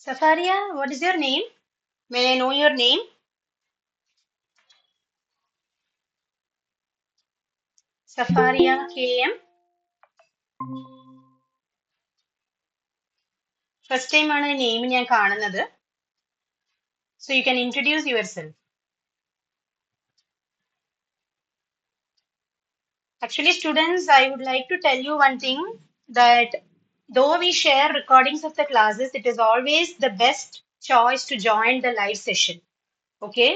Safaria, what is your name? May I know your name? Safaria KM. First time ആണ് name ഞാൻ കാണുന്നത്. So you can introduce yourself. Actually, students, I would like to tell you one thing that though we share recordings of the classes, it is always the best choice to join the live session. Okay.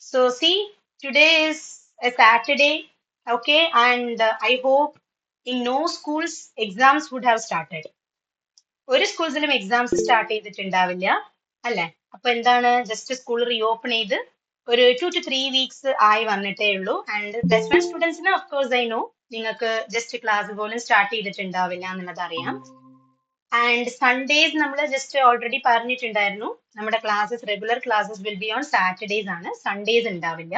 So see, today is a Saturday. Okay. And I hope in no schools exams would have started. ഒരു സ്കൂൾസിലും exams start ചെയ്തിട്ടുണ്ടാവില്ല അല്ലെ? അപ്പൊ എന്താണ്, just school reopen ചെയ്ത് ഒരു 2 to 3 weeks ആയി വന്നിട്ടേ ഉള്ളൂ. And +1 സ്റ്റുഡൻസിന് ഓഫ് കോഴ്സ് ഐ നോ നിങ്ങൾക്ക് ജസ്റ്റ് ക്ലാസ് പോലും സ്റ്റാർട്ട് ചെയ്തിട്ടുണ്ടാവില്ല എന്നുള്ളത് അറിയാം. ആൻഡ് സൺഡേസ് നമ്മൾ ജസ്റ്റ് ഓൾറെഡി പറഞ്ഞിട്ടുണ്ടായിരുന്നു, നമ്മുടെ classes regular classes will be on Saturdays ആണ്, സൺഡേസ് ഉണ്ടാവില്ല.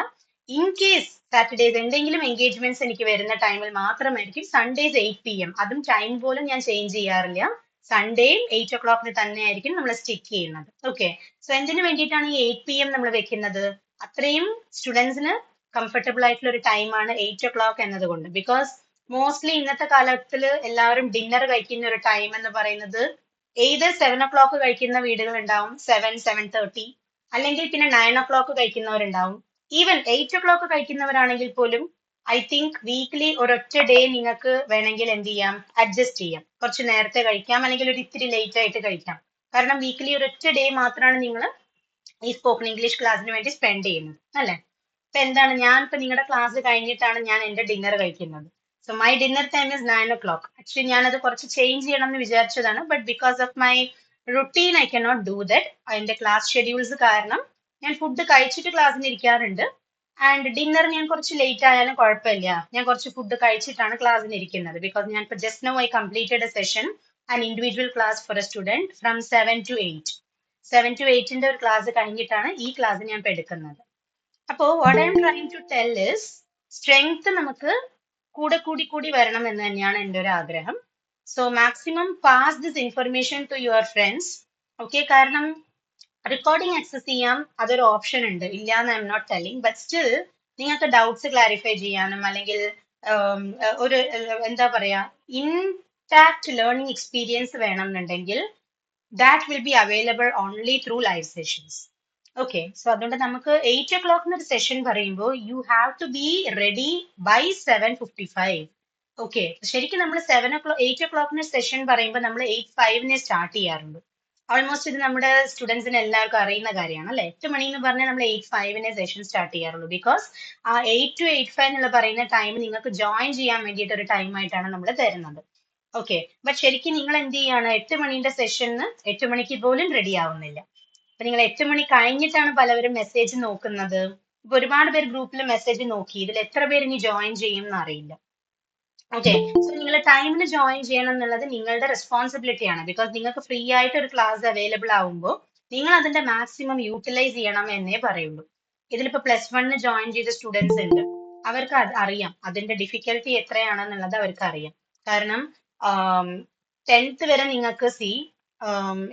ഇൻ കേസ് സാറ്റർഡേസ് എന്തെങ്കിലും എൻഗേജ്മെന്റ്സ് എനിക്ക് വരുന്ന ടൈമിൽ മാത്രമായിരിക്കും സൺഡേസ് 8 PM. അതും ടൈം പോലും ഞാൻ ചേഞ്ച് ചെയ്യാറില്ല. സൺഡേയും 8 o'clock തന്നെ ആയിരിക്കും നമ്മൾ സ്റ്റിക്ക് ചെയ്യുന്നത്. ഓക്കെ. സോ എന്തിനു വേണ്ടിയിട്ടാണ് ഈ 8 PM നമ്മൾ വെക്കുന്നത്? അത്രയും സ്റ്റുഡൻസിന് കംഫർട്ടബിൾ ആയിട്ടുള്ള ഒരു ടൈമാണ് 8 o'clock എന്നതുകൊണ്ട്. ബിക്കോസ് മോസ്റ്റ്ലി ഇന്നത്തെ കാലത്തിൽ എല്ലാവരും ഡിന്നർ കഴിക്കുന്ന ഒരു ടൈം എന്ന് പറയുന്നത് എയ്തർ 7 o'clock കഴിക്കുന്ന വീടുകൾ ഉണ്ടാവും, 7-7:30, അല്ലെങ്കിൽ പിന്നെ 9 o'clock കഴിക്കുന്നവരുണ്ടാവും. ഈവൻ 8 o'clock കഴിക്കുന്നവരാണെങ്കിൽ പോലും ഐ തിങ്ക് വീക്ക്ലി ഒരൊറ്റ ഡേ നിങ്ങൾക്ക് വേണമെങ്കിൽ എന്ത് ചെയ്യാം, അഡ്ജസ്റ്റ് ചെയ്യാം. കുറച്ച് നേരത്തെ കഴിക്കാം, അല്ലെങ്കിൽ ഒരു ഇത്തിരി ലേറ്റ് ആയിട്ട് കഴിക്കാം. കാരണം വീക്ക്ലി ഒരൊറ്റ ഡേ മാത്രമാണ് നിങ്ങൾ ഈ സ്പോക്കൺ ഇംഗ്ലീഷ് ക്ലാസ്സിന് വേണ്ടി സ്പെൻഡ് ചെയ്യുന്നത് അല്ലെ? ഇപ്പൊ എന്താണ്, ഞാൻ ഇപ്പൊ നിങ്ങളുടെ ക്ലാസ് കഴിഞ്ഞിട്ടാണ് ഞാൻ എന്റെ ഡിന്നർ കഴിക്കുന്നത്. So my dinner time is 9 o'clock. Actually ഞാനത് കുറച്ച് ചേഞ്ച് ചെയ്യണം എന്ന് വിചാരിച്ചതാണ്, but because of my routine I cannot do that. എന്റെ ക്ലാസ് ഷെഡ്യൂൾസ് കാരണം ഞാൻ ഫുഡ് കഴിച്ചിട്ട് ക്ലാസ്സിന് ഇരിക്കാറുണ്ട്. ആൻഡ് ഡിന്നർ ഞാൻ കുറച്ച് ലേറ്റ് ആയാലും കുഴപ്പമില്ല, ഞാൻ കുറച്ച് ഫുഡ് കഴിച്ചിട്ടാണ് ക്ലാസ്സിന് ഇരിക്കുന്നത്. ബിക്കോസ് ഞാൻ ഇപ്പൊ just now I completed a session, an individual class for a student from 7 to 8 ഒരു ക്ലാസ് കഴിഞ്ഞിട്ടാണ് ഈ ക്ലാസ് ഞാൻ ഇപ്പൊ എടുക്കുന്നത്. അപ്പോ what I am trying to tell is, strength നമുക്ക് കൂടെ കൂടി വരണം എന്ന് തന്നെയാണ് എൻ്റെ ഒരു ആഗ്രഹം. So maximum pass this information to your friends. Okay. കാരണം റെക്കോർഡിംഗ് ആക്സസ് ചെയ്യാം, അതൊരു ഓപ്ഷൻ ഉണ്ട്, ഇല്ല എന്ന് I M not telling. But still നിങ്ങൾക്ക് ഡൗട്ട്സ് ക്ലാരിഫൈ ചെയ്യാനും അല്ലെങ്കിൽ ഒരു എന്താ പറയാ ഇൻടാക്ട് ലേണിംഗ് എക്സ്പീരിയൻസ് വേണമെന്നുണ്ടെങ്കിൽ that will be available only through live sessions. Okay. So അതുകൊണ്ട് നമുക്ക് 8 o'clock ഒരു സെഷൻ പറയുമ്പോൾ you have to be ready by 7:55. Okay. ശരിക്കും നമ്മൾ 8 o'clock സെഷൻ പറയുമ്പോൾ നമ്മൾ 8:05 സ്റ്റാർട്ട് ചെയ്യാറുണ്ട്. ഓൾമോസ്റ്റ് ഇത് നമ്മുടെ സ്റ്റുഡൻസിന് എല്ലാവർക്കും അറിയുന്ന കാര്യമാണ് അല്ലെ? 8 മണി എന്ന് പറഞ്ഞാൽ നമ്മൾ 8:05 സെഷൻ സ്റ്റാർട്ട് ചെയ്യാറുള്ളൂ. ബിക്കോസ് ആ 8 to 8:05 എന്നുള്ള പറയുന്ന ടൈം നിങ്ങൾക്ക് ജോയിൻ ചെയ്യാൻ വേണ്ടിയിട്ട് ഒരു ടൈം ആയിട്ടാണ് നമ്മൾ തരുന്നത്. ഓക്കെ. ബട്ട് ശരിക്കും നിങ്ങൾ എന്ത് ചെയ്യാണ്, 8 മണിന്റെ സെഷന് 8 മണിക്ക് പോലും റെഡി ആവുന്നില്ല. അപ്പൊ നിങ്ങൾ 8 മണി കഴിഞ്ഞിട്ടാണ് പലവരും മെസ്സേജ് നോക്കുന്നത്. ഇപ്പൊ ഒരുപാട് പേര് ഗ്രൂപ്പിൽ മെസ്സേജ് നോക്കി, ഇതിൽ എത്ര പേര് ഇനി ജോയിൻ ചെയ്യും എന്ന് അറിയില്ല. ഓക്കെ. സോ നിങ്ങൾ ടൈമിന് ജോയിൻ ചെയ്യണം എന്നുള്ളത് നിങ്ങളുടെ റെസ്പോൺസിബിലിറ്റി ആണ്. ബിക്കോസ് നിങ്ങൾക്ക് ഫ്രീ ആയിട്ട് ഒരു ക്ലാസ് അവൈലബിൾ ആവുമ്പോൾ നിങ്ങൾ അതിന്റെ മാക്സിമം യൂട്ടിലൈസ് ചെയ്യണം എന്നേ പറയുള്ളൂ. ഇതിലിപ്പോ +1 ജോയിൻ ചെയ്ത സ്റ്റുഡൻസ് ഉണ്ട്, അവർക്ക് അറിയാം അതിന്റെ ഡിഫിക്കൽട്ടി എത്രയാണെന്നുള്ളത് അവർക്ക് അറിയാം. കാരണം 10th വരെ നിങ്ങൾക്ക്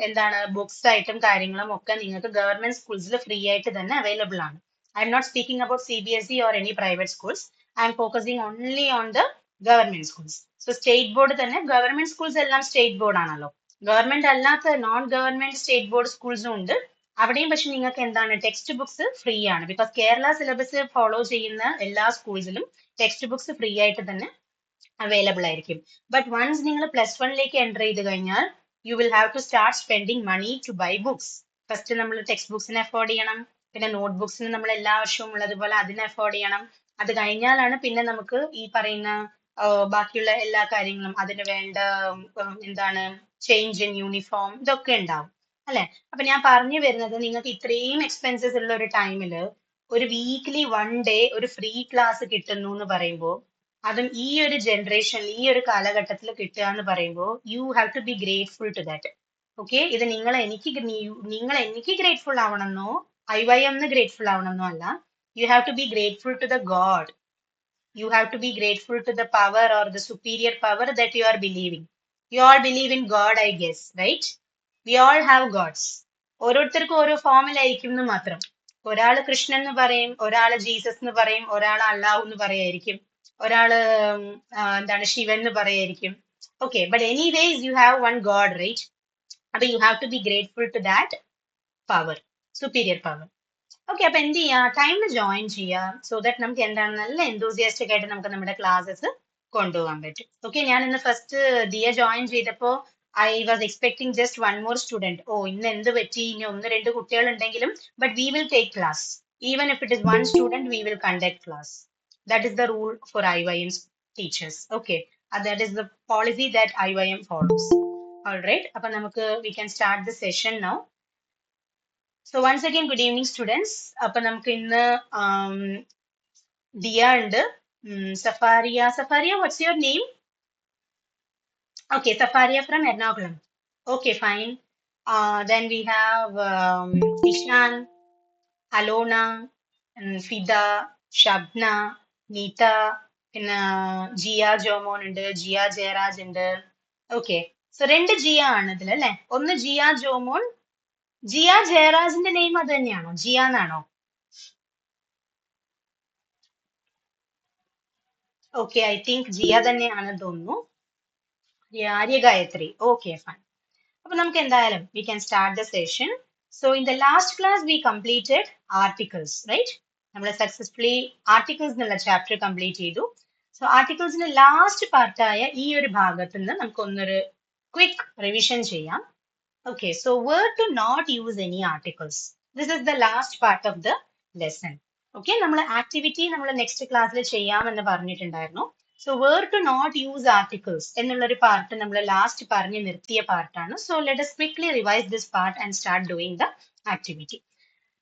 എന്താണ് ബുക്സ് ആയിട്ടും കാര്യങ്ങളും ഒക്കെ നിങ്ങൾക്ക് ഗവൺമെന്റ് സ്കൂൾസിൽ ഫ്രീ ആയിട്ട് തന്നെ അവൈലബിൾ ആണ്. I M not speaking about CBSE or any private schools. I am focusing only on the government schools. So state board തന്നെ, ഗവൺമെന്റ് സ്കൂൾസ് എല്ലാം സ്റ്റേറ്റ് ബോർഡ് ആണല്ലോ. ഗവൺമെന്റ് അല്ലാത്ത നോൺ ഗവൺമെന്റ് സ്റ്റേറ്റ് ബോർഡ് സ്കൂൾസും ഉണ്ട്. അവിടെയും പക്ഷെ നിങ്ങൾക്ക് എന്താണ് ടെക്സ്റ്റ് ബുക്സ് ഫ്രീ ആണ്. ബിക്കോസ് കേരള സിലബസ് ഫോളോ ചെയ്യുന്ന എല്ലാ സ്കൂൾസിലും ടെക്സ്റ്റ് ബുക്സ് ഫ്രീ ആയിട്ട് തന്നെ അവൈലബിൾ ആയിരിക്കും. ബട്ട് വൺസ് നിങ്ങൾ +1 എൻ്റർ ചെയ്ത് കഴിഞ്ഞാൽ you will have to start spending money to buy books. First നമ്മൾ ടെക്സ്റ്റ് ബുക്സിന് അഫോർഡ് ചെയ്യണം, പിന്നെ നോട്ട് ബുക്സിന് നമ്മൾ എല്ലാ വർഷവും ഉള്ളതുപോലെ അതിന് അഫോർഡ് ചെയ്യണം. അത് കഴിഞ്ഞാലാണ് പിന്നെ നമുക്ക് ഈ പറയുന്ന ബാക്കിയുള്ള എല്ലാ കാര്യങ്ങളും അതിന് വേണ്ട എന്താണ് ചേഞ്ച് ഇൻ യൂണിഫോം ഇതൊക്കെ ഉണ്ടാവും അല്ലെ? അപ്പൊ ഞാൻ പറഞ്ഞു വരുന്നത്, നിങ്ങൾക്ക് ഇത്രയും എക്സ്പെൻസസ് ഉള്ള ഒരു ടൈമില് ഒരു വീക്ക്ലി 1 ഡേ ഒരു ഫ്രീ ക്ലാസ് കിട്ടുന്നു എന്ന് പറയുമ്പോൾ, അതും ഈ ഒരു ജനറേഷൻ ഈ ഒരു കാലഘട്ടത്തിൽ കിട്ടുക എന്ന് പറയുമ്പോൾ you have to be grateful to that. Okay. ഇത് നിങ്ങൾ എനിക്ക് ഗ്രേറ്റ്ഫുൾ ആവണമെന്നോ IYM ഗ്രേറ്റ്ഫുൾ ആവണമെന്നോ അല്ല. You have to be grateful to the God. You have to be grateful to the power or the superior power that you are believing. You all believe in God, I guess, right? We all have gods. ഓരോരുത്തർക്കും ഓരോ ഫോമിലായിരിക്കും എന്ന് മാത്രം. ഒരാള് കൃഷ്ണൻ എന്ന് പറയും, ഒരാള് Jesus എന്ന് പറയും, ഒരാള് അള്ളാഹു എന്ന് പറയായിരിക്കും, ഒരാള് എന്താണ് ശിവൻ എന്ന് പറയായിരിക്കും. Okay, but anyways you have one god, right? അപ്പൊ you have to be grateful to that power, superior power. Okay, അപ്പൊ എന്ത് ചെയ്യാം, ടൈമിൽ ജോയിൻ ചെയ്യാം, സോ ദാറ്റ് നമുക്ക് എന്താണ് നല്ല എന്തൂസിയാസ്റ്റിക് ആയിട്ട് നമുക്ക് നമ്മുടെ ക്ലാസ്സസ് കൊണ്ടുപോകാൻ പറ്റും. ഓക്കെ, ഞാൻ ഇന്ന് ഫസ്റ്റ് ദിയ ജോയിൻ ചെയ്തപ്പോ I was expecting just one more student. ഓ, ഇന്ന് എന്ത് പറ്റി, ഇനി ഒന്ന് രണ്ട് കുട്ടികൾ ഉണ്ടെങ്കിലും, but we will take class. Even if it is one student, we will conduct class. That is the rule for IYM teachers. Okay, that is the policy that IYM follows. Alright, അപ്പൊ നമുക്ക് we can start the session now. So once again, good evening, students. അപ്പൊ നമുക്ക് ഇന്ന് ദിയ ഉണ്ട്, സഫാരിയ. സഫാരിയ, what's your name? Okay, Safaria from Ernakulam. Okay, fine. Then we have Ishan, Alona, Fida, Shabna, Neeta, പിന്നെ ജിയ ജോമോൻ ഉണ്ട്, ജിയ ജയരാജ് ഉണ്ട്. Okay, so രണ്ട് ജിയ ആണ് ഇതിൽ അല്ലെ. ഒന്ന് ജിയ ജോമോൻ. ജിയ ജയരാജിന്റെ നെയിം അത് തന്നെയാണോ, ജിയ എന്നാണോ? ഓക്കെ, ഐ തിങ്ക് ജിയ തന്നെയാണെന്ന് തോന്നുന്നു. ആര്യ ഗായത്രി. Okay, fine. അപ്പൊ നമുക്ക് എന്തായാലും we can start the session. So in the last class we completed articles, right? നമ്മൾ സക്സസ്ഫുള്ളി ആർട്ടിക്കിൾസ് എന്നുള്ള ചാപ്റ്റർ കംപ്ലീറ്റ് ചെയ്തു. സോ ആർട്ടിക്കിൾസിന്റെ ലാസ്റ്റ് പാർട്ടായ ഈ ഒരു ഭാഗത്ത് നിന്ന് നമുക്ക് ഒന്നൊരു ക്വിക്ക് റിവിഷൻ ചെയ്യാം. Okay, so where to not use any articles. This is the last part of the lesson. Okay, നമ്മൾ ആക്ടിവിറ്റി നമ്മൾ നെക്സ്റ്റ് ക്ലാസ്സിൽ ചെയ്യാമെന്ന് പറഞ്ഞിട്ടുണ്ടായിരുന്നു. So where to not use articles എന്നുള്ളൊരു പാർട്ട് നമ്മൾ ലാസ്റ്റ് പറഞ്ഞു നിർത്തിയ പാർട്ടാണ്. So let us quickly revise this part and start doing the activity.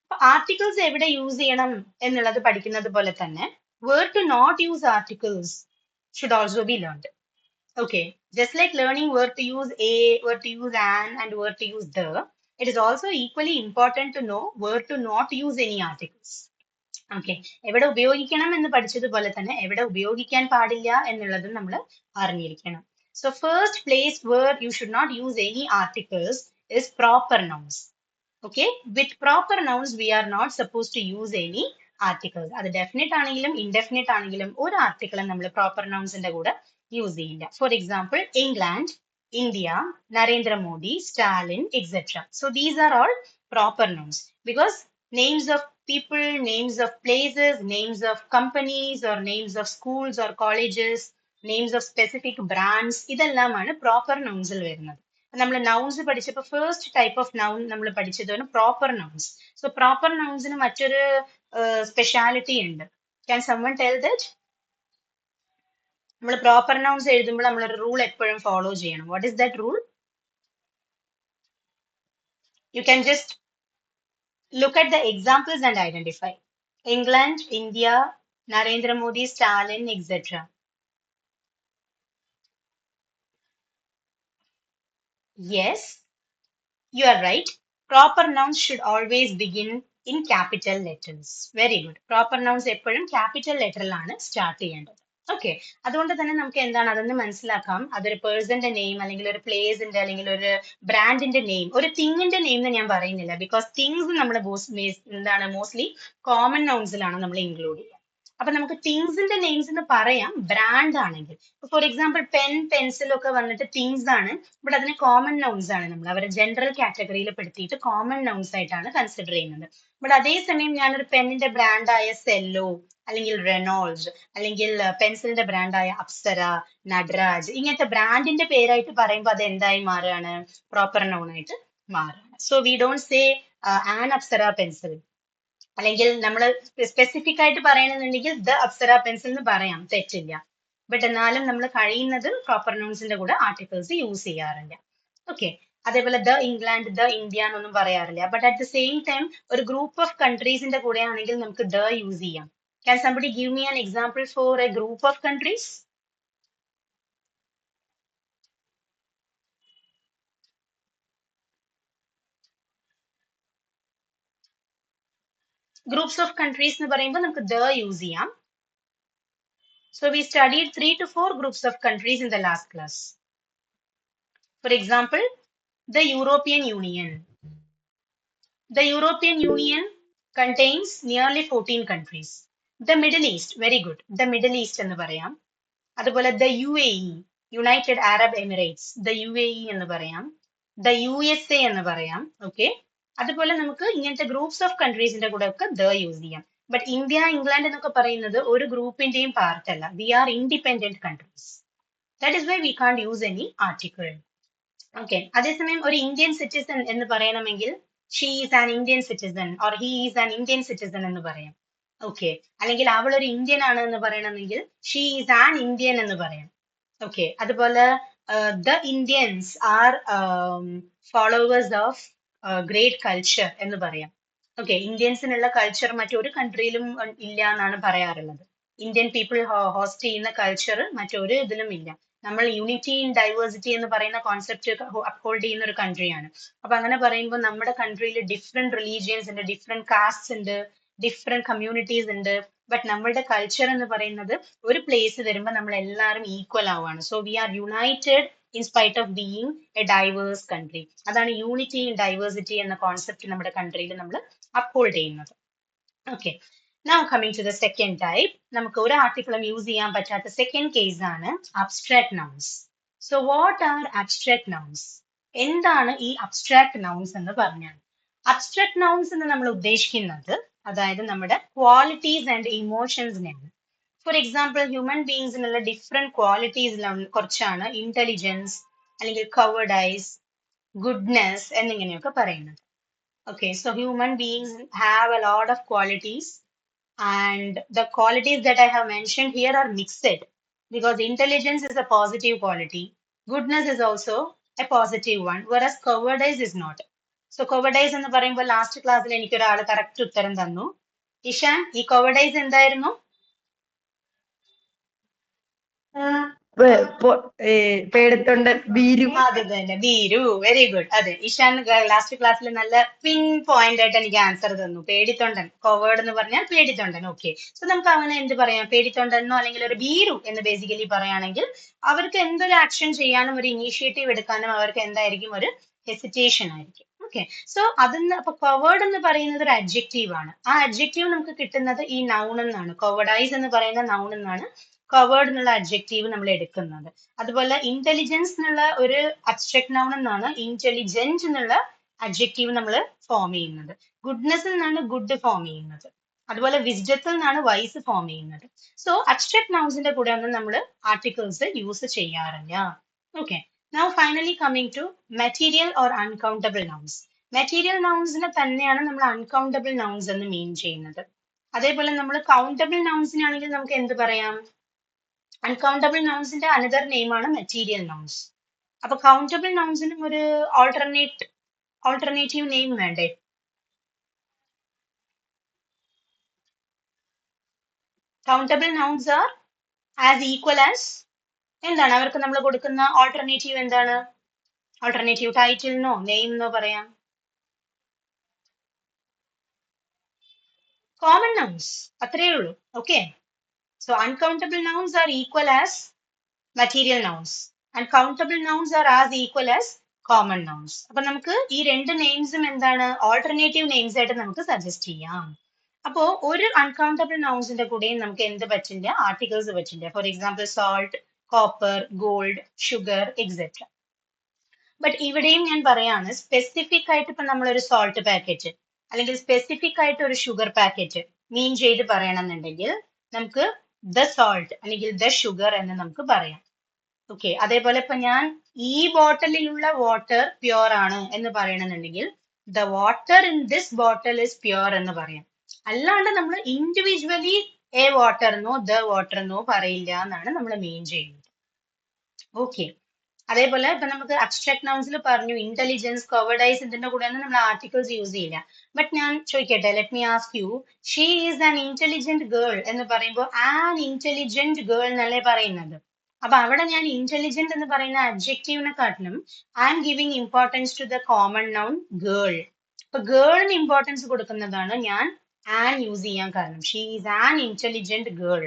അപ്പൊ ആർട്ടിക്കിൾസ് എവിടെ യൂസ് ചെയ്യണം എന്നുള്ളത് പഠിക്കുന്നത് പോലെ തന്നെ where to not use articles should also be learned. Okay, just like learning where to use a, where to use an, and where to use the, it is also equally important to know where to not use any articles. Okay, എവിടെ ഉപയോഗിക്കണം എന്ന് പഠിച്ചതുപോലെ തന്നെ എവിടെ ഉപയോഗിക്കാൻ പാടില്ല എന്നുള്ളതും നമ്മൾ അറിഞ്ഞിരിക്കണം. So first place where you should not use any articles is proper nouns. Okay, with proper nouns we are not supposed to use any articles. അത് ഡെഫിനിറ്റ് ആണെങ്കിലും ഇൻഡെഫിനിറ്റ് ആണെങ്കിലും ഒരു ആർട്ടിക്കിളും നമ്മൾ പ്രോപ്പർ നൗൺസിന്റെ കൂടെ യൂസ് ചെയ്യില്ല. For example England, India, Narendra Modi, Stalin, etcetera. So these are all proper nouns because names of people, names of places, names of companies or names of schools or colleges, names of specific brands, ഇതെല്ലാമാണ് proper നൗൺസിൽ വരുന്നത്. നമ്മൾ nouns പഠിച്ചപ്പോൾ first type of noun നമ്മൾ പഠിച്ചതാണ് proper nouns. So proper നൗൺസിന് മറ്റൊരു speciality ഉണ്ട്. Can someone tell that? നമ്മൾ പ്രോപ്പർ നൗൺസ് എഴുതുമ്പോൾ നമ്മളൊരു റൂൾ എപ്പോഴും ഫോളോ ചെയ്യണം. What is that rule? You can just look at the examples and identify. England, India, Narendra Modi, Stalin, etc. Yes, you are right. Proper nouns should always begin in capital letters. Very good. Proper nouns എപ്പോഴും capital letterലാണ് start ചെയ്യേണ്ടത്. Okay, അതുകൊണ്ട് തന്നെ നമുക്ക് എന്താണ് അതൊന്ന് മനസ്സിലാക്കാം. അതൊരു പേഴ്സന്റെ name അല്ലെങ്കിൽ ഒരു പ്ലേസിന്റെ അല്ലെങ്കിൽ ഒരു ബ്രാൻഡിന്റെ നെയിം, ഒരു തിങ്ങിന്റെ നെയിം എന്ന് ഞാൻ പറയുന്നില്ല. ബിക്കോസ് തിങ്സ് നമ്മൾ എന്താണ് മോസ്റ്റ്ലി കോമൺ നൗൺസിലാണ് നമ്മൾ ഇൻക്ലൂഡ് ചെയ്യുക. അപ്പൊ നമുക്ക് തിങ്സിന്റെ നെയിംസ് എന്ന് പറയാം ബ്രാൻഡ് ആണെങ്കിൽ. ഫോർ എക്സാമ്പിൾ പെൻ, പെൻസിൽ ഒക്കെ വന്നിട്ട് തിങ്സ് ആണ്, ബട്ട് അതിന് കോമൺ നൗൺസ് ആണ്. നമ്മൾ അവരെ ജനറൽ കാറ്റഗറിയിൽ പെടുത്തിയിട്ട് കോമൺ നൗൺസ് ആയിട്ടാണ് കൺസിഡർ ചെയ്യുന്നത്. ബട്ട് അതേസമയം ഞാനൊരു പെന്നിന്റെ ബ്രാൻഡായ സെല്ലോ അല്ലെങ്കിൽ റെനോൾഡ് അല്ലെങ്കിൽ പെൻസിലിന്റെ ബ്രാൻഡായ അപ്സര, നട്രാജ്, ഇങ്ങനത്തെ ബ്രാൻഡിന്റെ പേരായിട്ട് പറയുമ്പോൾ അത് എന്തായി മാറുകയാണ്? പ്രോപ്പർ നൗൺ ആയിട്ട് മാറുകയാണ്. So we don't say an Apsara pencil, അല്ലെങ്കിൽ നമ്മൾ സ്പെസിഫിക് ആയിട്ട് പറയണമെന്നുണ്ടെങ്കിൽ ദ അപ്സര പെൻസിൽ എന്ന് പറയാം, തെറ്റില്ല. ബട്ട് എന്നാലും നമ്മൾ കഴിയുന്നത് പ്രോപ്പർ നൗൺസിന്റെ കൂടെ ആർട്ടിക്കിൾസ് യൂസ് ചെയ്യാറില്ല. ഓക്കെ, അതേപോലെ ദ ഇംഗ്ലണ്ട്, ദ ഇന്ത്യ എന്നൊന്നും പറയാറില്ല. But at the same time ഒരു ഗ്രൂപ്പ് ഓഫ് കൺട്രീസിന്റെ കൂടെ ആണെങ്കിൽ നമുക്ക് ദ യൂസ് ചെയ്യാം. Can somebody give me an example for a group of countries? Groups of countries എന്ന് പറയുമ്പോൾ നമുക്ക് the use ചെയ്യാം. So we studied 3 to 4 groups of countries in the last class. For example, the European Union. The European Union contains nearly 14 countries. The Middle East, very good. The Middle East എന്ന് പറയാം. അതുപോലെ the UAE, United Arab Emirates, the UAE എന്ന് പറയാം. The USA എന്ന് പറയാം. Okay, അതുപോലെ നമുക്ക് ഇങ്ങനത്തെ ഗ്രൂപ്പ്സ് ഓഫ് കൺട്രീസിന്റെ കൂടെ ഒക്കെ the യൂസ് ചെയ്യാം. ബട്ട് ഇന്ത്യ, ഇംഗ്ലണ്ട് എന്നൊക്കെ പറയുന്നത് ഒരു ഗ്രൂപ്പിന്റെയും പാർട്ട് അല്ല. We are independent countries. That is why we can't use any article. Okay, അതേസമയം ഒരു ഇന്ത്യൻ സിറ്റിസൺ എന്ന് പറയണമെങ്കിൽ she is an Indian citizen or he is an Indian citizen എന്ന് പറയാം. ഓക്കെ, അല്ലെങ്കിൽ അവൾ ഒരു ഇന്ത്യൻ ആണ് എന്ന് പറയണമെങ്കിൽ ഷീ ഈസ് ആൻ ഇന്ത്യൻ എന്ന് പറയാം. ഓക്കെ, അതുപോലെ the Indians are followers of great culture എന്ന് പറയാം. ഓക്കെ, ഇന്ത്യൻസിനുള്ള കൾച്ചർ മറ്റൊരു കൺട്രിയിലും ഇല്ല എന്നാണ് പറയാറുള്ളത്. ഇന്ത്യൻ പീപ്പിൾ ഹോസ്റ്റ് ചെയ്യുന്ന കൾച്ചർ മറ്റൊരു ഇതിലും ഇല്ല. നമ്മൾ യൂണിറ്റി ഇൻ ഡൈവേഴ്സിറ്റി എന്ന് പറയുന്ന കോൺസെപ്റ്റ് അപ്ഹോൾഡ് ചെയ്യുന്ന ഒരു കൺട്രിയാണ്. അപ്പൊ അങ്ങനെ പറയുമ്പോൾ നമ്മുടെ കൺട്രിയിൽ ഡിഫറെന്റ് റിലീജിയൻസ് ഉണ്ട്, ഡിഫറെന്റ് കാസ്റ്റ് ഉണ്ട്, ഡിഫറെന്റ് കമ്മ്യൂണിറ്റീസ് ഉണ്ട്. ബട്ട് നമ്മളുടെ കൾച്ചർ എന്ന് പറയുന്നത് ഒരു പ്ലേസ് വരുമ്പോൾ നമ്മൾ എല്ലാവരും ഈക്വൽ ആവുകയാണ്. So we are united in spite of being a diverse country. അതാണ് യൂണിറ്റി ഇൻ ഡൈവേഴ്സിറ്റി എന്ന കോൺസെപ്റ്റ് നമ്മുടെ കൺട്രിയിൽ നമ്മൾ അപ്ഹോൾഡ് ചെയ്യുന്നത്. Okay, now coming to the second type, നമുക്ക് ഒരു ആർട്ടിക്കിളും യൂസ് ചെയ്യാൻ പറ്റാത്ത സെക്കൻഡ് കേസ് ആണ് abstract nouns. So what are abstract nouns? എന്താണ് ഈ അബ്സ്ട്രാക്ട് നൗൺസ് എന്ന് പറഞ്ഞാൽ? അബ്സ്ട്രാക്ട് നൗൺസ് എന്ന് നമ്മൾ ഉദ്ദേശിക്കുന്നത് അതായത് നമ്മുടെ ക്വാളിറ്റീസ് ആൻഡ് ഇമോഷൻസിനെയാണ്. ഫോർ എക്സാമ്പിൾ, ഹ്യൂമൻ ബീങ്സിനുള്ള ഡിഫറെന്റ് ക്വാളിറ്റീസിലാണ് കുറച്ചാണ് ഇന്റലിജൻസ് അല്ലെങ്കിൽ കവേർഡൈസ്, ഗുഡ്നെസ് എന്നിങ്ങനെയൊക്കെ പറയുന്നത്. Okay, so human beings have a lot of qualities, and the qualities that I have mentioned here are mixed because intelligence is a positive quality, goodness is also a positive one, whereas cowardice is not. So cowardice എന്ന് പറയുമ്പോൾ last ക്ലാസ്സിൽ എനിക്ക് ഒരാൾ correct ഉത്തരം തന്നു. ഇഷാൻ, ഈ cowardice എന്തായിരുന്നു? പേടിത്തൊണ്ടൻ, ഭീരു. അത് തന്നെ, ഭീരു. Very good. അതെ, ഇഷാൻ ലാസ്റ്റ് ക്ലാസ്സിൽ നല്ല പിൻ പോയിന്റ് ആയിട്ട് എനിക്ക് ആൻസർ തന്നു. പേടിത്തൊണ്ടൻ, കോവേർഡ് എന്ന് പറഞ്ഞാൽ പേടിത്തൊണ്ടൻ. ഓക്കെ, സോ നമുക്ക് അങ്ങനെ എന്ത് പറയാം? പേടിത്തൊണ്ടനോ അല്ലെങ്കിൽ ഒരു ഭീരു എന്ന് ബേസിക്കലി പറയുകയാണെങ്കിൽ അവർക്ക് എന്തൊരു ആക്ഷൻ ചെയ്യാനും ഒരു ഇനീഷ്യേറ്റീവ് എടുക്കാനും അവർക്ക് എന്തായിരിക്കും? ഒരു ഹെസിറ്റേഷൻ ആയിരിക്കും. ഓക്കെ, സോ അതിന് അപ്പൊ കവേർഡ് എന്ന് പറയുന്നത് ഒരു അഡ്ജക്റ്റീവ് ആണ്. ആ അഡ്ജക്റ്റീവ് നമുക്ക് കിട്ടുന്നത് ഈ നൗൺ എന്നാണ്. കവേർഡൈസ് എന്ന് പറയുന്ന നൗൺ എന്നാണ് കവേർഡ് എന്നുള്ള അഡ്ജക്റ്റീവ് നമ്മൾ എടുക്കുന്നത്. അതുപോലെ ഇന്റലിജൻസ് എന്നുള്ള ഒരു അബ്സ്ട്രാക്ട് നൗൺ എന്നാണ് ഇന്റലിജന്റ് എന്നുള്ള അഡ്ജക്റ്റീവ് നമ്മൾ ഫോം ചെയ്യുന്നത്. ഗുഡ്നെസ്സിൽ നിന്നാണ് ഗുഡ് ഫോം ചെയ്യുന്നത്. അതുപോലെ വിസ്ഡത്തിൽ നിന്നാണ് വൈസ് ഫോം ചെയ്യുന്നത്. സോ അബ്സ്ട്രാക്ട് നൗൺസിന്റെ കൂടെ ഒന്നും നമ്മൾ ആർട്ടിക്കിൾസ് യൂസ് ചെയ്യാറില്ല. Okay, now finally coming to material or uncountable nouns. Material നൗൺസിനെ തന്നെയാണ് നമ്മൾ അൺകൗണ്ടബിൾ നൗൺസ് എന്ന് മീൻ ചെയ്യുന്നത്. അതേപോലെ നമ്മൾ കൗണ്ടബിൾ നൗൺസിനാണെങ്കിൽ നമുക്ക് എന്ത് പറയാം? അൺകൗണ്ടബിൾ നൗൺസിന്റെ അനദർ നെയിം ആണ് മെറ്റീരിയൽ നൗൺസ്. അപ്പൊ കൗണ്ടബിൾ നൗൺസിനും ഒരു ഓൾട്ടർനേറ്റീവ് നെയിം വേണ്ടേ? Countable nouns R as equal as എന്താണ്? അവർക്ക് നമ്മൾ കൊടുക്കുന്ന ഓൾട്ടർനേറ്റീവ് എന്താണ്? ഓൾട്ടർനേറ്റീവ് ടൈറ്റിലിനോ നെയിമിനോ പറയാം. കോമൺ നൗൺസ്, അത്രയേ ഉള്ളൂ. Okay, so uncountable nouns are equal as material nouns and countable nouns are as equal as common nouns. അപ്പൊ നമുക്ക് ഈ രണ്ട് നെയിംസും എന്താണ്? ഓൾട്ടർനേറ്റീവ് നെയിംസ് ആയിട്ട് നമുക്ക് സജസ്റ്റ് ചെയ്യാം. അപ്പോ ഒരു അൺകൗണ്ടബിൾ നൗൺസിന്റെ കൂടെയും നമുക്ക് എന്ത് പറ്റില്ല? ആർട്ടിക്കിൾസ് പറ്റില്ല. For example salt, copper, gold, sugar etcetera. But ഇവിടെയും ഞാൻ പറയാണ്, സ്പെസിഫിക് ആയിട്ട് ഇപ്പൊ നമ്മളൊരു സോൾട്ട് പാക്കറ്റ് അല്ലെങ്കിൽ സ്പെസിഫിക് ആയിട്ട് ഒരു ഷുഗർ പാക്കറ്റ് മീൻ ചെയ്ത് പറയണമെന്നുണ്ടെങ്കിൽ നമുക്ക് ദ സോൾട്ട് അല്ലെങ്കിൽ ദ ഷുഗർ എന്ന് നമുക്ക് പറയാം. ഓക്കെ, അതേപോലെ ഇപ്പൊ ഞാൻ ഈ ബോട്ടലിലുള്ള വാട്ടർ പ്യുവർ ആണ് എന്ന് പറയണമെന്നുണ്ടെങ്കിൽ the water in this bottle is pure എന്ന് പറയാം. അല്ലാണ്ട് നമ്മൾ ഇൻഡിവിജ്വലി എ വാട്ടർ എന്നോ ദ വാട്ടർ എന്നോ പറയില്ല എന്നാണ് നമ്മൾ മീൻ ചെയ്യുന്നത്. ഓക്കെ, അതേപോലെ ഇപ്പൊ നമുക്ക് അബ്സ്ട്രാക്ട് നൗൺസിൽ പറഞ്ഞു ഇന്റലിജൻസ്, കവേർഡൈസ്, ഇതിന്റെ കൂടെ ഒന്നും നമ്മൾ ആർട്ടിക്കിൾസ് യൂസ് ചെയ്യില്ല. ബട്ട് ഞാൻ ചോദിക്കട്ടെ, let me ask you, she is an intelligent girl എന്ന് പറയുമ്പോൾ ആൻ ഇന്റലിജന്റ് ഗേൾ എന്നല്ലേ പറയുന്നത്? അപ്പൊ അവിടെ ഞാൻ ഇന്റലിജന്റ് എന്ന് പറയുന്ന അഡ്ജക്റ്റീവിനെക്കാട്ടിലും I am giving importance to the common noun girl. അപ്പൊ ഗേളിന് ഇമ്പോർട്ടൻസ് കൊടുക്കുന്നതാണ് ഞാൻ ആൻ യൂസ് ചെയ്യാൻ കാരണം. She is an intelligent girl.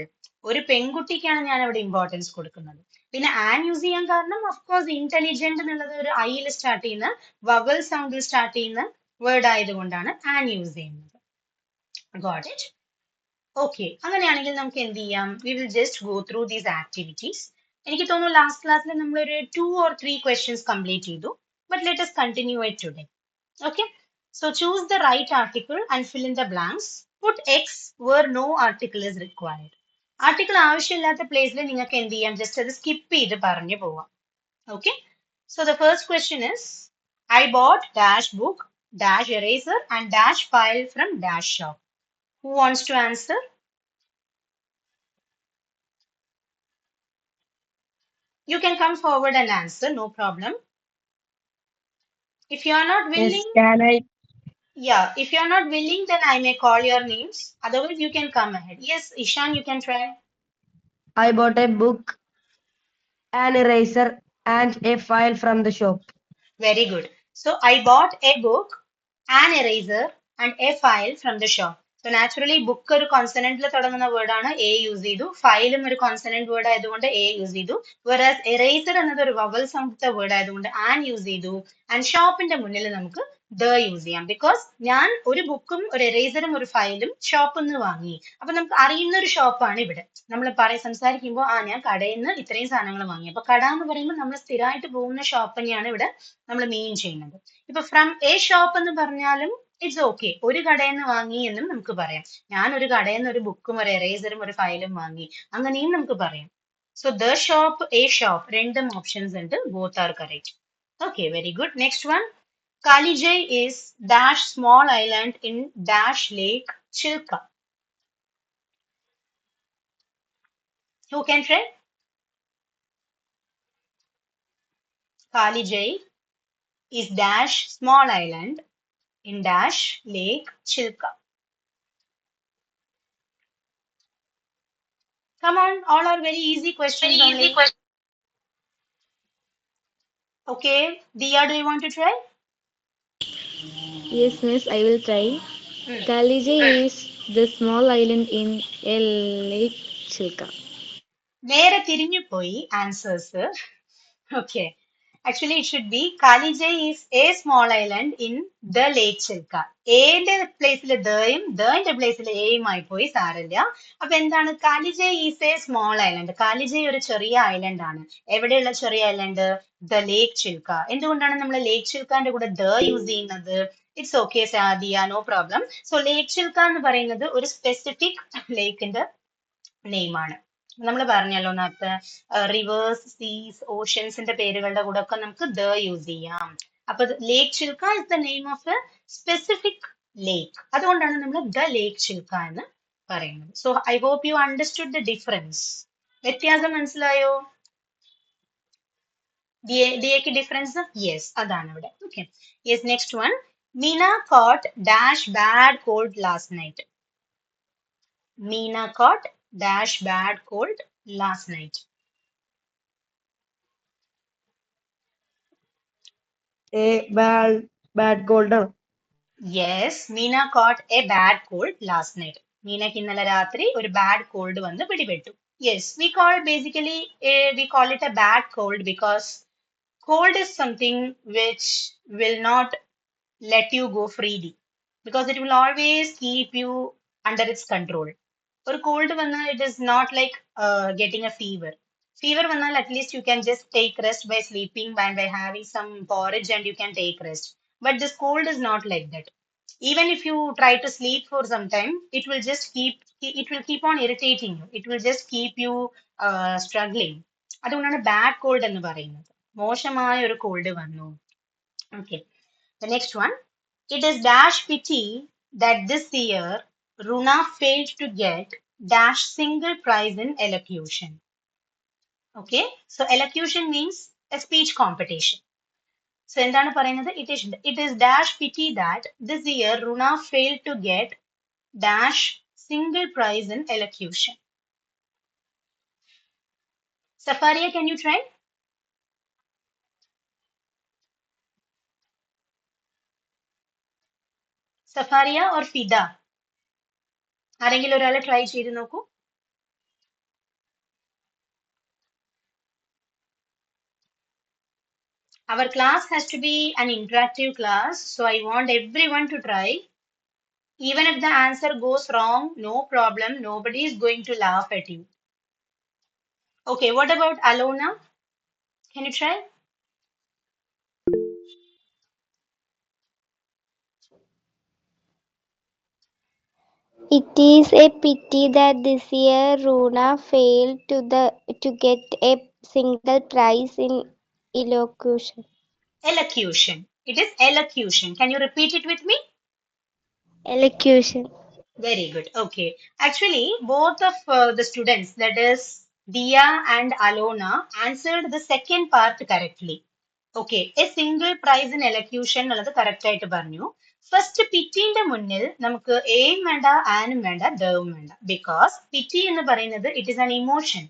ഒരു പെൺകുട്ടിക്കാണ് ഞാൻ അവിടെ ഇമ്പോർട്ടൻസ് കൊടുക്കുന്നത്. പിന്നെ ആൻ യൂസ് ചെയ്യാൻ കാരണം ഓഫ് കോഴ്സ് ഇന്റലിജന്റ് എന്നുള്ളത് ഒരു ഐയിൽ സ്റ്റാർട്ട് ചെയ്യുന്ന വവൽ സൗണ്ടിൽ സ്റ്റാർട്ട് ചെയ്യുന്ന വേർഡ് ആയതുകൊണ്ടാണ് ആൻ യൂസ് ചെയ്യുന്നത്. Got it? ഓക്കെ, അങ്ങനെയാണെങ്കിൽ നമുക്ക് എന്ത് ചെയ്യാം? We will just go through these activities. എനിക്ക് തോന്നുന്നു ലാസ്റ്റ് ക്ലാസ്സിൽ നമ്മൾ ഒരു 2 or 3 ക്വസ്റ്റ്യൻസ് കംപ്ലീറ്റ് ചെയ്തു. But let us continue it today. Okay, so choose the right article and fill in the blanks. Put X where no article is required. Article ആവശ്യമില്ലാത്ത പ്ലേസിൽ നിങ്ങൾക്ക് എന്ത് ചെയ്യാം? ജസ്റ്റ് അത് സ്കിപ്പ് ചെയ്ത് പറഞ്ഞു പോവാം. Okay, so the first question is I bought dash book dash eraser and dash file from dash shop. Who wants to answer? You can come forward and answer, no problem. If you are not Yes, willing, can I? yeah, if you are not willing, then I may call your names. Otherwise, you can come ahead. Yes, Ishan, you can try. I bought a book, an eraser, and a file from the shop. Very good. So I bought a book, an eraser, and a file from the shop. So naturally, book ഒരു കോൺസണന്റിൽ തുടങ്ങുന്ന വേർഡാണ്, A use ചെയ്തു. ഫയലും ഒരു consonant word ആയതുകൊണ്ട് A use ചെയ്തു. whereas eraser എന്നത് ഒരു വവൽ സൗണ്ട് വേർഡ് ആയതുകൊണ്ട് ആൻ യൂസ് ചെയ്തു. ആൻഡ് ഷോപ്പിന്റെ മുന്നിൽ നമുക്ക് ദ യൂസ് ചെയ്യാം. ബിക്കോസ് ഞാൻ ഒരു ബുക്കും ഒരു എറേസറും ഒരു ഫയലും ഷോപ്പിൽ നിന്ന് വാങ്ങി. അപ്പൊ നമുക്ക് അറിയുന്ന ഒരു ഷോപ്പാണ് ഇവിടെ. നമ്മൾ സംസാരിക്കുമ്പോൾ ഞാൻ കടയിൽ നിന്ന് ഇത്രയും സാധനങ്ങൾ വാങ്ങി. അപ്പൊ കട എന്ന് പറയുമ്പോൾ നമ്മൾ സ്ഥിരമായിട്ട് പോകുന്ന ഷോപ്പ് തന്നെയാണ് ഇവിടെ നമ്മൾ മീൻ ചെയ്യുന്നത്. ഇപ്പൊ ഫ്രം എ ഷോപ്പ് എന്ന് പറഞ്ഞാലും ഇറ്റ്സ് ഓക്കെ. ഒരു കടയിൽ നിന്ന് വാങ്ങി എന്നും നമുക്ക് പറയാം. ഞാൻ ഒരു കടയിൽ നിന്ന് ഒരു ബുക്കും ഒരു എറേസറും ഒരു ഫയലും വാങ്ങി, അങ്ങനെയും നമുക്ക് പറയാം. So the shop, A shop, രണ്ടും ഓപ്ഷൻസ് ഉണ്ട്. Both are correct. Okay, very good. Next one, Kalijai is dash small island in dash lake Chilka. Who can try? Kalijai is dash small island in dash lake Chilka. Come on, all are very easy questions only. Okay, Dia, do you want to try? Yes, miss, I will try. Kalijai is the small island in a lake Chilka. നേരെ തിരിഞ്ഞു പോയി answers. Okay, actually it should be Kalijai is a small island in the lake Chilka. എന്റെ പ്ലേസിൽ ദയും ദന്റെ പ്ലേസിൽ എയും ആയി പോയി, സാരമില്ല. അപ്പൊ എന്താണ്? കാലിജൈ ഈസ് എ സ്മോൾ ഐലൻഡ്. കാലിജൈ ഒരു ചെറിയ ഐലൻഡ് ആണ്. എവിടെയുള്ള ചെറിയ ഐലൻഡ്? The lake Chilka. എന്തുകൊണ്ടാണ് നമ്മൾ ലേക്ക് ചിൽക്കാന്റെ കൂടെ ദ യൂസ് ചെയ്യുന്നത്? It's okay Sadiya, no problem. So lake Chilka എന്ന് പറയുന്നത് ഒരു സ്പെസിഫിക് ലേക്കിന്റെ നെയിമാണ്. നമ്മൾ പറഞ്ഞല്ലോ നേരത്തെ, റിവേഴ്സ്, സീസ്, ഓഷ്യൻസിന്റെ പേരുകളുടെ കൂടെ ഒക്കെ നമുക്ക് ദ യൂസ് ചെയ്യാം. അപ്പൊ lake Chilka is the name of a specific lake. അതുകൊണ്ടാണ് നമ്മൾ ദ ലേക്ക് ചിൽക്ക എന്ന് പറയുന്നത്. So I hope you understood the difference. വ്യത്യാസം മനസ്സിലായോ? ഡിയക്ക് ഡിഫറൻസ്? യെസ്, അതാണ് ഇവിടെ. Okay, yes. Next one, Meena caught dash bad cold last night. Meena caught dash bad cold last night. A bad cold. Yes, Meena caught a bad cold last night. മീനക്ക് ഇന്നലെ രാത്രി ഒരു bad called വന്ന് പിടിപെട്ടു. Yes, we call it a bad cold because cold is something which will not let you go freely, because it will always keep you under its control. ഒരു cold വന്നാൽ it is not like getting a fever. Fever വന്നാൽ at least you can just take rest by sleeping and by having some porridge and you can take rest. But this cold is not like that. Even if you try to sleep for some time, it will keep on irritating you. It will just keep you struggling. അതുകൊണ്ടാണ് bad called എന്ന് പറയുന്നത്. മോശമായ ഒരു called വന്നു. Okay, the next one, it is dash pity that this year Runa failed to get dash single prize in elocution. Okay, so elocution means a speech competition. So എന്താണ് പറയുന്നത്? It is dash pity that this year Runa failed to get dash single prize in elocution. Safaria, can you try? Safaria or Fida? ആരെങ്കിലും ഒരാളെ try ചെയ്ത് നോക്കൂ. Our class has to be an interactive class, so I want everyone to try. Even if the answer goes wrong, no problem. Nobody is going to laugh at you. Okay, what about Alona? Can you try? It is a pity that this year Runa failed to get a single prize in elocution. Elocution. It is elocution. Can you repeat it with me? Elocution. Very good. Okay. Actually, both of the students, that is Dia and Alona, answered the second part correctly. Okay. A single prize in elocution എന്നുള്ളത് correct ആയിട്ട് പറഞ്ഞു. First പിറ്റിന്റെ മുന്നിൽ നമുക്ക് എയും വേണ്ട ആനും വേണ്ട ദവും വേണ്ട. Because പിറ്റി എന്ന് പറയുന്നത് it is an emotion.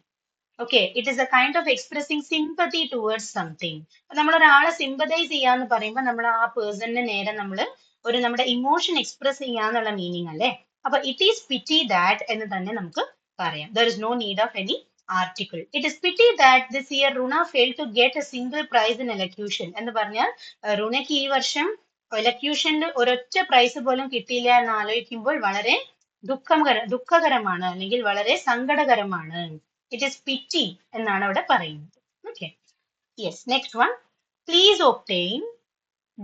Okay, it is A kind of expressing sympathy towards something. നമ്മൾ ഒരാളെ സിമ്പതൈസ് ചെയ്യാന്ന് പറയുമ്പോൾ നമ്മൾ ആ പേഴ്സണിന് നേരെ നമ്മൾ ഒരു നമ്മുടെ ഇമോഷൻ എക്സ്പ്രസ് ചെയ്യാന്നുള്ള മീനിങ് അല്ലേ. അപ്പൊ ഇറ്റ് ഈസ് പിറ്റി ദാറ്റ് എന്ന് തന്നെ നമുക്ക് പറയാം. There is no need of any article. It is pity that this year Runa fail to get a single prize in elocution എന്ന് പറഞ്ഞാൽ റുണയ്ക്ക് ഈ വർഷം എലക്യൂഷനിൽ ഒരൊറ്റ പ്രൈസ് പോലും കിട്ടിയില്ല എന്ന് ആലോചിക്കുമ്പോൾ വളരെ ദുഃഖകരമാണ് അല്ലെങ്കിൽ വളരെ സങ്കടകരമാണ്. ഇറ്റ് ഈസ് പിറ്റി എന്നാണ് അവിടെ പറയുന്നത്. Okay, yes. Next one, please obtain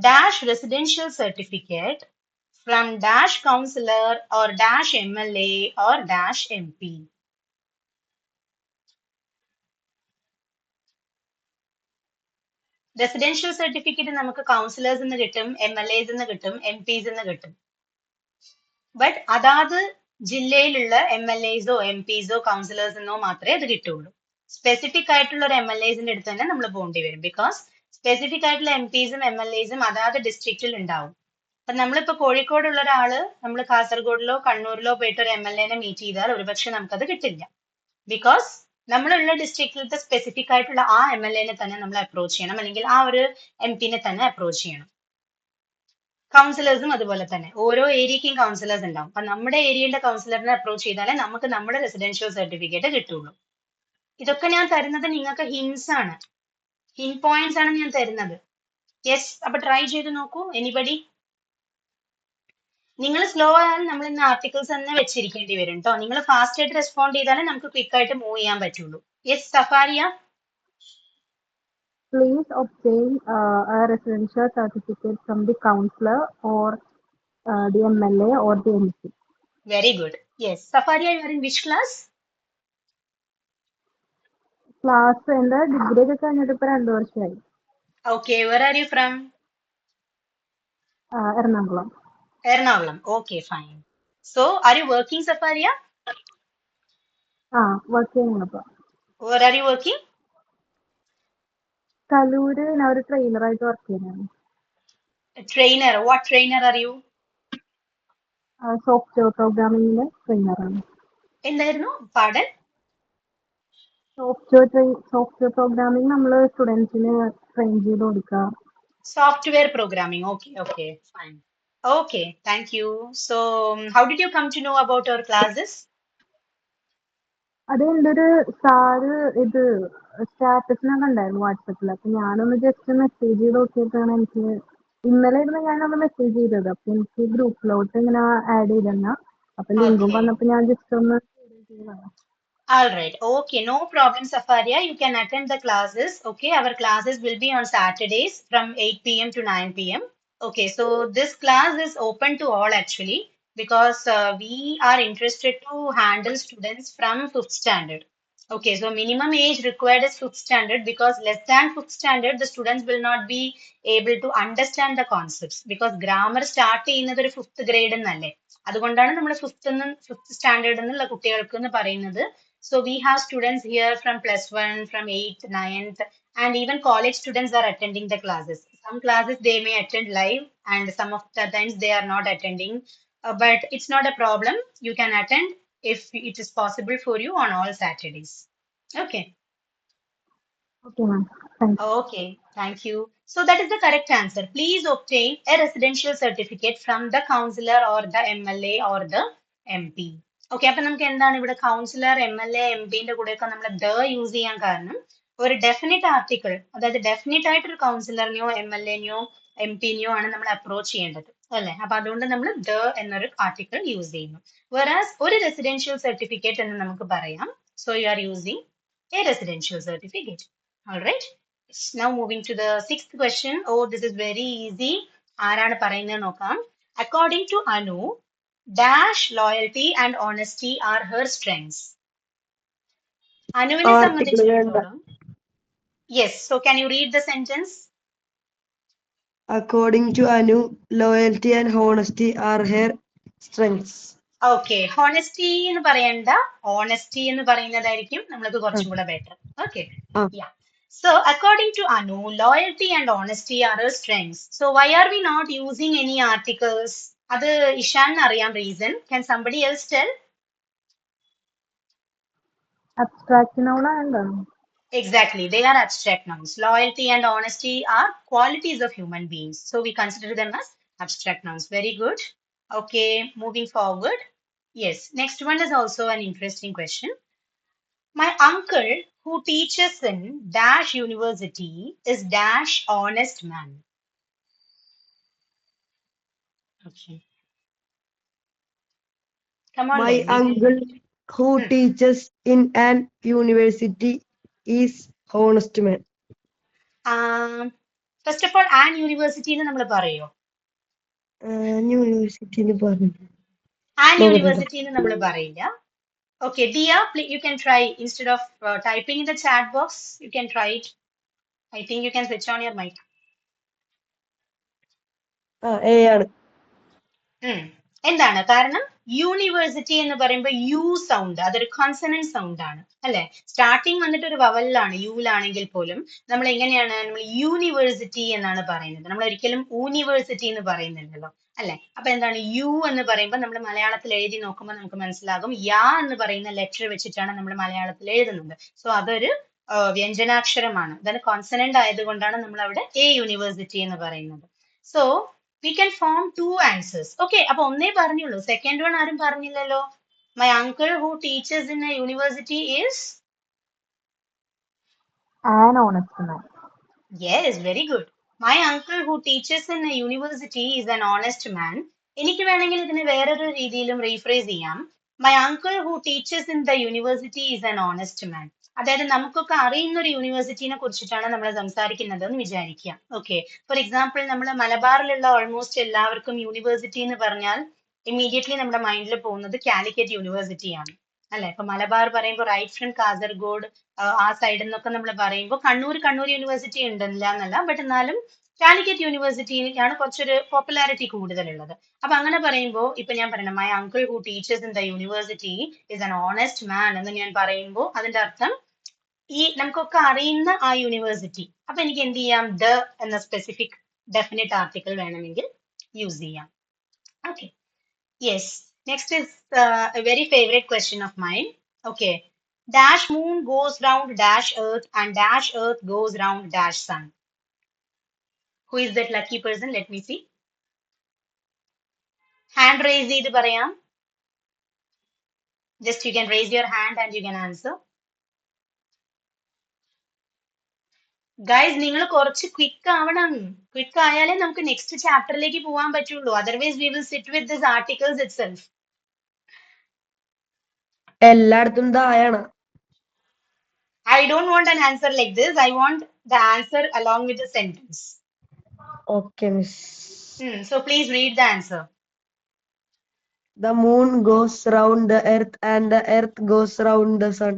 dash residential certificate from dash councillor or dash MLA or dash MP. Residential certificate നമുക്ക് കൗൺസിലേഴ്സ് നിന്ന് കിട്ടും, MLAs നിന്ന് കിട്ടും, MPs നിന്ന് കിട്ടും. ബട്ട് അതാത് ജില്ലയിലുള്ള MLAസോ MPസോ കൗൺസിലേഴ്സിനോ മാത്രമേ അത് കിട്ടുള്ളൂ. സ്പെസിഫിക് ആയിട്ടുള്ള ഒരു MLAസിന്റെ അടുത്ത് തന്നെ നമ്മൾ പോകേണ്ടി വരും. ബിക്കോസ് സ്പെസിഫിക് ആയിട്ടുള്ള MPസും MLAസും അതാത് ഡിസ്ട്രിക്റ്റിൽ ഉണ്ടാവും. അപ്പൊ നമ്മളിപ്പോ കോഴിക്കോടുള്ള ഒരാള് നമ്മൾ കാസർഗോഡിലോ കണ്ണൂരിലോ പോയിട്ട് ഒരു MLAനെ മീറ്റ് ചെയ്താൽ ഒരുപക്ഷെ നമുക്കത് കിട്ടില്ല. ബിക്കോസ് നമ്മളുള്ള ഡിസ്ട്രിക്റ്റിലത്തെ സ്പെസിഫിക് ആയിട്ടുള്ള ആ MLAനെ തന്നെ നമ്മൾ അപ്രോച്ച് ചെയ്യണം, അല്ലെങ്കിൽ ആ ഒരു MPനെ തന്നെ അപ്രോച്ച് ചെയ്യണം. കൗൺസിലേഴ്സും അതുപോലെ തന്നെ ഓരോ ഏരിയക്കും കൗൺസിലേഴ്സ് ഉണ്ടാവും. അപ്പൊ നമ്മുടെ ഏരിയയുടെ കൗൺസിലറിനെ അപ്രോച്ച് ചെയ്താലേ നമുക്ക് നമ്മുടെ റെസിഡൻഷ്യൽ സർട്ടിഫിക്കറ്റ് കിട്ടുള്ളൂ. ഇതൊക്കെ ഞാൻ തരുന്നത് നിങ്ങൾക്ക് ഹിൻസ് ആണ്, ഹിൻ പോയിന്റ്സ് ആണ് ഞാൻ തരുന്നത്. യെസ്, അപ്പൊ ട്രൈ ചെയ്ത് നോക്കൂ. എനിബഡി? നിങ്ങൾ സ്ലോ ആയാൽ നമ്മൾ ഇന്ന് ആർട്ടിക്കിൾസ് തന്നെ വെച്ചിരിക്കേണ്ടി വരും കേട്ടോ. നിങ്ങൾ ഫാസ്റ്റ് ആയിട്ട് റെസ്പോണ്ട് ചെയ്താലേ നമുക്ക് ക്വിക്ക് ആയിട്ട് മൂവ് ചെയ്യാൻ പറ്റുള്ളൂ. Yes സഫാരിയ? Please obtain a residential certificate from the councillor or the MLA or the MP. Very good. Yes, Safaria, you are in which class? Class എൻ്റെ ഡിഗ്രി ഒക്കെ കഴിഞ്ഞിട്ട് ഇപ്പൊ 2 വർഷമായി. Okay, where are you from? Ernakulam. Ernakulam. Okay, fine. So, are you working, Safaria? Work ചെയ്യുന്നപ്പോ. Where are you working? Kaloor ഞാൻ ഒരു ട്രെയിനറായിട്ട് work ചെയ്യുന്നതാണ്. A trainer. What trainer are you? Software പ്രോഗ്രാമിംഗിന്റെ ട്രെയിനറാണ്. എന്തായിരുന്നു? Pardon? സോഫ്റ്റ്വെയർ പ്രോഗ്രാമിംഗ് നമ്മൾ സ്റ്റുഡൻസിന് ട്രെയിൻ ചെയ്ത് കൊടുക്കുക. Software programming. Okay, okay, fine. Okay, thank you. So, how did you come to know about our classes? അത് എൻ്റെ ഒരു സാറ് ഇത് സ്റ്റാറ്റസിനൊക്കെ ഉണ്ടായിരുന്നു വാട്സപ്പിൽ. അപ്പൊ ഞാനൊന്ന് ജസ്റ്റ് മെസ്സേജ് ചെയ്ത് നോക്കിയിട്ടാണ് എനിക്ക് ഇന്നലെ ഇരുന്ന് ഞാനൊന്ന് മെസ്സേജ് ചെയ്തത്. അപ്പൊ എനിക്ക് ഗ്രൂപ്പിലോട്ട് ഇങ്ങനെ ആഡ് ചെയ്തെന്ന അപ്പൊ ലിങ്കും Okay. വന്നപ്പോ ഞാൻ ജസ്റ്റ് ഒന്ന് ചെയ്തതാണ്. All right. Okay, no problem, Safaria. You can attend the classes. Okay, our classes will be on Saturdays from 8 p.m. to 9 p.m. Okay, so this class is open to all actually because we are interested to handle students from 5th standard. Okay, so minimum age required is 5th standard because less than 5th standard, the students will not be able to understand the concepts because grammar start ചെയ്യുന്നത് ഒരു 5th grade എന്നല്ലേ. അതുകൊണ്ടാണ് നമ്മൾ 5th standard എന്നുള്ള കുട്ടികൾക്ക് എന്ന് പറയുന്നത്. So we have students here from +1, from 8th, 9th, and even college students are attending the classes. Some classes they may attend live, and some of the times they are not attending. But it's not a problem. You can attend if it is possible for you on all Saturdays. Okay. Okay ma'am, thank you. Okay, thank you. So that is the correct answer. Please obtain a residential certificate from the counselor or the MLA or the MP. Okay, അപ്പൊ നമുക്ക് എന്താണ് ഇവിടെ councillor MLA MPന്റെ കൂടെയൊക്കെ നമ്മൾ the use ചെയ്യാൻ കാരണം ഒരു definite article, അതായത് ഡെഫിനിറ്റ് ആയിട്ടൊരു കൗൺസിലറിനെയോ MLA-നെയോ MP-നെയോ ആണ് നമ്മൾ അപ്രോച്ച് ചെയ്യേണ്ടത് അല്ലെ. അപ്പൊ അതുകൊണ്ട് നമ്മൾ ദ എന്നൊരു ആർട്ടിക്കിൾ യൂസ് ചെയ്യുന്നു. വെറാസ് ഒരു റെസിഡൻഷ്യൽ സർട്ടിഫിക്കറ്റ് എന്ന് നമുക്ക് പറയാം. So you are using A residential certificate. Alright. Now moving to the sixth question. Oh, this is very easy. ആരാണ് പറയുന്നത് നോക്കാം. According to Anu, dash loyalty and honesty are her strengths. അനുവിനെ Article വേണ്ട. സംബന്ധിച്ചിടത്തോളം, yes, so can you read the sentence? According to Anu, loyalty and honesty are her strengths. Okay, honesty എന്ന് പറയണ്ട, honesty എന്ന് പറയുന്നതായിരിക്കും നമ്മൾക്ക് കുറച്ചും കൂടെ better. Okay, yeah. So according to Anu, loyalty and honesty are her strengths. So why are we not using any articles? അത് ഇഷാൻ അറിയാം reason. Can somebody else tell? Abstract noun ആയതുകൊണ്ടാണ്. Exactly, they are abstract nouns. Loyalty and honesty are qualities of human beings. So we consider them as abstract nouns. Very good. Okay, moving forward. Yes, next one is also an interesting question. My uncle who teaches in dash university is dash honest man. Okay. Come on, My Leslie. uncle who teaches in an university is honest man. First of all, an university എന്ന് നമ്മൾ പറയോ? University എന്ന് പറഞ്ഞു. An university എന്ന് നമ്മൾ പറയില്ല. Okay, Dia, you can try instead of typing in the chat box, you can try it. I think you can switch on your mic. A ആണ്. എന്താണ് കാരണം? യൂണിവേഴ്സിറ്റി എന്ന് പറയുമ്പോൾ യു സൗണ്ട്, അതൊരു കോൺസണന്റ് സൗണ്ട് ആണ് അല്ലെ. സ്റ്റാർട്ടിങ് വന്നിട്ട് ഒരു വവലിലാണ്, യുവിലാണെങ്കിൽ പോലും നമ്മൾ എങ്ങനെയാണ്, നമ്മൾ യൂണിവേഴ്സിറ്റി എന്നാണ് പറയുന്നത്. നമ്മൾ ഒരിക്കലും യൂണിവേഴ്സിറ്റി എന്ന് പറയുന്നില്ലല്ലോ അല്ലെ. അപ്പൊ എന്താണ് യു എന്ന് പറയുമ്പോൾ നമ്മൾ മലയാളത്തിൽ എഴുതി നോക്കുമ്പോൾ നമുക്ക് മനസ്സിലാകും യാ എന്ന് പറയുന്ന ലെറ്റർ വെച്ചിട്ടാണ് നമ്മൾ മലയാളത്തിൽ എഴുതുന്നത്. സോ അതൊരു വ്യഞ്ജനാക്ഷരമാണ്, അതാണ് കോൺസണന്റ് ആയതുകൊണ്ടാണ് നമ്മൾ അവിടെ എ യൂണിവേഴ്സിറ്റി എന്ന് പറയുന്നത്. So we can form two answers. Okay, അപ്പൊ ഒന്നേ പറഞ്ഞുള്ളൂ, സെക്കൻഡ് വൺ ആരും പറഞ്ഞില്ലല്ലോ. My uncle who teaches in a university is An honest man. yes, very good. My uncle who teaches in a university is an honest man. എനിക്ക് വേണമെങ്കിൽ ഇതിനെ വേറൊരു രീതിയിലും റീഫ്രേസ് ചെയ്യാം. My uncle who teaches in the university is an honest man. അതായത് നമുക്കൊക്കെ അറിയുന്ന ഒരു യൂണിവേഴ്സിറ്റിനെ കുറിച്ചിട്ടാണ് നമ്മൾ സംസാരിക്കുന്നത് എന്ന് വിചാരിക്കുക. ഓക്കെ, ഫോർ എക്സാമ്പിൾ നമ്മൾ മലബാറിലുള്ള ഓൾമോസ്റ്റ് എല്ലാവർക്കും യൂണിവേഴ്സിറ്റി എന്ന് പറഞ്ഞാൽ ഇമ്മീഡിയറ്റ്ലി നമ്മുടെ മൈൻഡിൽ പോകുന്നത് കാലിക്കറ്റ് യൂണിവേഴ്സിറ്റി ആണ് അല്ലെ. ഇപ്പൊ മലബാർ പറയുമ്പോൾ റൈറ്റ് ഫ്രം കാസർഗോഡ് ആ സൈഡിൽ നിന്നൊക്കെ നമ്മൾ പറയുമ്പോൾ കണ്ണൂർ യൂണിവേഴ്സിറ്റി ഉണ്ടല്ല എന്നല്ല, ബട്ട് എന്നാലും കാലിക്കറ്റ് യൂണിവേഴ്സിറ്റിക്കാണ് കുറച്ചൊരു പോപ്പുലാരിറ്റി കൂടുതലുള്ളത്. അപ്പൊ അങ്ങനെ പറയുമ്പോൾ ഇപ്പൊ ഞാൻ പറയണം my uncle who teachers in the university is an honest മാൻ എന്ന് ഞാൻ പറയുമ്പോൾ അതിന്റെ അർത്ഥം ഈ നമുക്കൊക്കെ അറിയുന്ന ആ യൂണിവേഴ്സിറ്റി. അപ്പൊ എനിക്ക് എന്ത് ചെയ്യാം, ദ എന്ന സ്പെസിഫിക് ഡെഫിനിറ്റ് ആർട്ടിക്കിൾ വേണമെങ്കിൽ യൂസ് ചെയ്യാം. Okay, yes. Next is A very favourite question of mine. Okay, dash moon goes round dash earth and dash earth goes round dash sun. Who is that lucky person? Let me see. Hand raise ചെയ്ത് പറയാം. Just you can raise your hand and you can answer. Guys നിങ്ങൾ കുറച്ച് quick ആവണം. Quick ആയാലേ നമുക്ക് next ചാപ്റ്ററിലേക്ക് പോകാൻ പറ്റുള്ളൂ. Otherwise we will sit with this articles itself. എല്ലായിടത്തും ദായാണ്. I don't want an answer like this. I want the answer along with the sentence. Okay, miss. So please read the answer. The moon goes round the earth and the earth goes round the sun.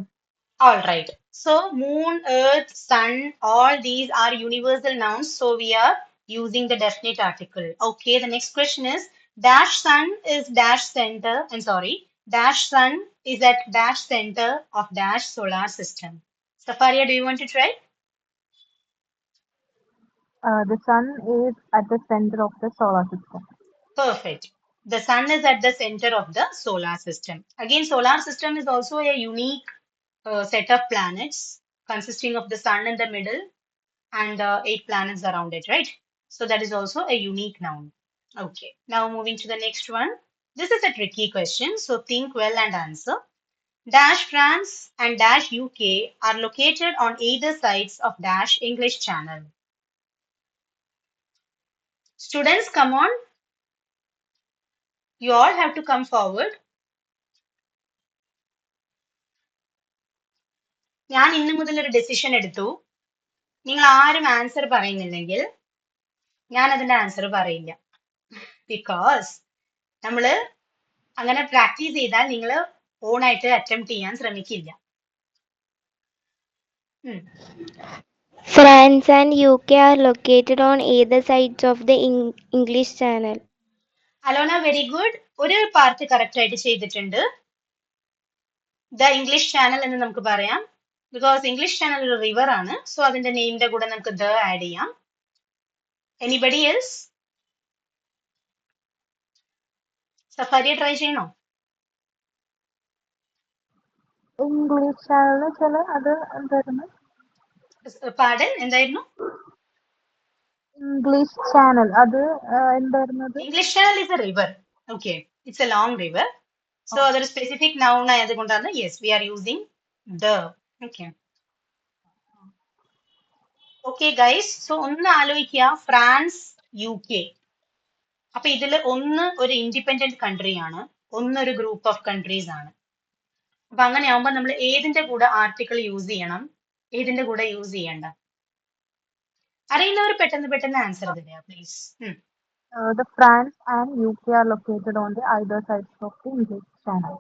All right. So moon, earth, sun, all these are universal nouns. So we are using the definite article. Okay. The next question is dash sun is dash center. And sorry, dash sun is at dash center of dash solar system. Safaria, do you want to try? The sun is at the center of the solar system. Perfect. The sun is at the center of the solar system. Again, solar system is also a unique set of planets consisting of the sun in the middle and 8 planets around it, right? So that is also a unique noun. Okay, now moving to the next one. This is a tricky question, so think well and answer. Dash France and dash UK are located on either sides of dash English Channel. Students, come on. You all have to come forward. ഞാൻ ഇന്നു മുതൽ ഒരു decision എടുത്തു. നിങ്ങൾ ആരും answer പറയുന്നില്ലെങ്കിൽ ഞാൻ അതിന്റെ answer പറയില്ല. ബിക്കോസ് നമ്മള് അങ്ങനെ പ്രാക്ടീസ് ചെയ്താൽ നിങ്ങൾ ഓണായിട്ട് അറ്റംപ്റ്റ് ചെയ്യാൻ ശ്രമിക്കില്ല. France and UK are located on either sides of the English Channel. Alona, very good. ഒരു പാർട്ട് കറക്റ്റ് ആയിട്ട് ചെയ്തിട്ടുണ്ട്. ദ ഇംഗ്ലീഷ് ചാനൽ എന്ന് നമുക്ക് പറയാം. ബിക്കോസ് ഇംഗ്ലീഷ് ചാനൽ ഒരു റിവർ ആണ്. സോ അതിന്റെ നെയിമിന്റെ കൂടെ നമുക്ക് ദ ആഡ് ചെയ്യാം. Anybody else? സഫാരി ട്രൈ ചെയ്യണോ? ഇംഗ്ലീഷ് ചാനൽ വെച്ചാൽ അത് എന്തായിരുന്നു? പാടൻ എന്തായിരുന്നു? ഇംഗ്ലീഷ് ചാനൽ അത് എന്തായിരുന്നത്? English channel is a river. Okay, it's a long river. So അതൊരു സ്പെസിഫിക് നൗൺ ആയതുകൊണ്ടാണ് yes we are using the. Okay okay guys, so ഒന്ന് ആലോചിക്കുക, ഫ്രാൻസ്, UK. അപ്പൊ ഇതിൽ ഒന്ന് ഒരു ഇൻഡിപെൻഡന്റ് കൺട്രിയാണ്, ഒന്നൊരു ഗ്രൂപ്പ് ഓഫ് കൺട്രീസ് ആണ്. അപ്പൊ അങ്ങനെ ആവുമ്പോ നമ്മൾ ഏതിന്റെ കൂടെ ആർട്ടിക്കിൾ യൂസ് ചെയ്യണം, ഏതിന്റെ കൂടെ യൂസ് ചെയ്യണ്ട? അറിയുന്നവർ പെട്ടെന്ന് പെട്ടെന്ന് ആൻസർ തരിക please. The France and UK are located on the either sides of the English Channel.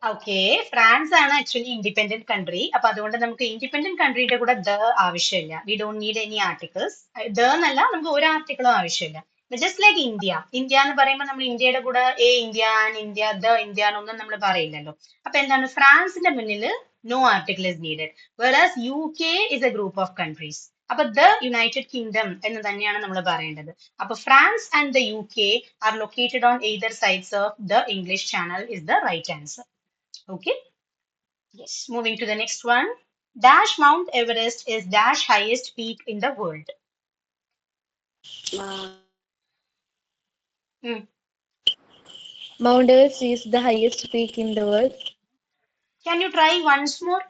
Okay, France ആണ് ആക്ച്വലി ഇൻഡിപെൻഡന്റ് കൺട്രി. അപ്പൊ അതുകൊണ്ട് നമുക്ക് ഇൻഡിപെൻഡന്റ് കൺട്രിയുടെ കൂടെ ദ ആവശ്യമില്ല. We don't need any articles. The എന്നല്ല, നമുക്ക് ഒരു ആർട്ടിക്കിളും ആവശ്യമില്ല. Just like India. ഇന്ത്യ എന്ന് പറയുമ്പോൾ നമ്മൾ ഇന്ത്യയുടെ കൂടെ a India, and India, the India എന്നൊന്നും നമ്മൾ പറയില്ലല്ലോ. അപ്പൊ എന്താണ്, ഫ്രാൻസിന്റെ മുന്നിൽ no article is needed. Whereas UK is a group of countries. അപ്പൊ ദ യുണൈറ്റഡ് കിങ്ഡം എന്ന് തന്നെയാണ് നമ്മൾ പറയേണ്ടത്. അപ്പൊ France and the UK are located on either sides of the English channel is the right answer. Okay. Yes. Moving to the next one. Dash Mount Everest is dash highest peak in the world. Mount Everest is the highest peak in the world. Can you try once more?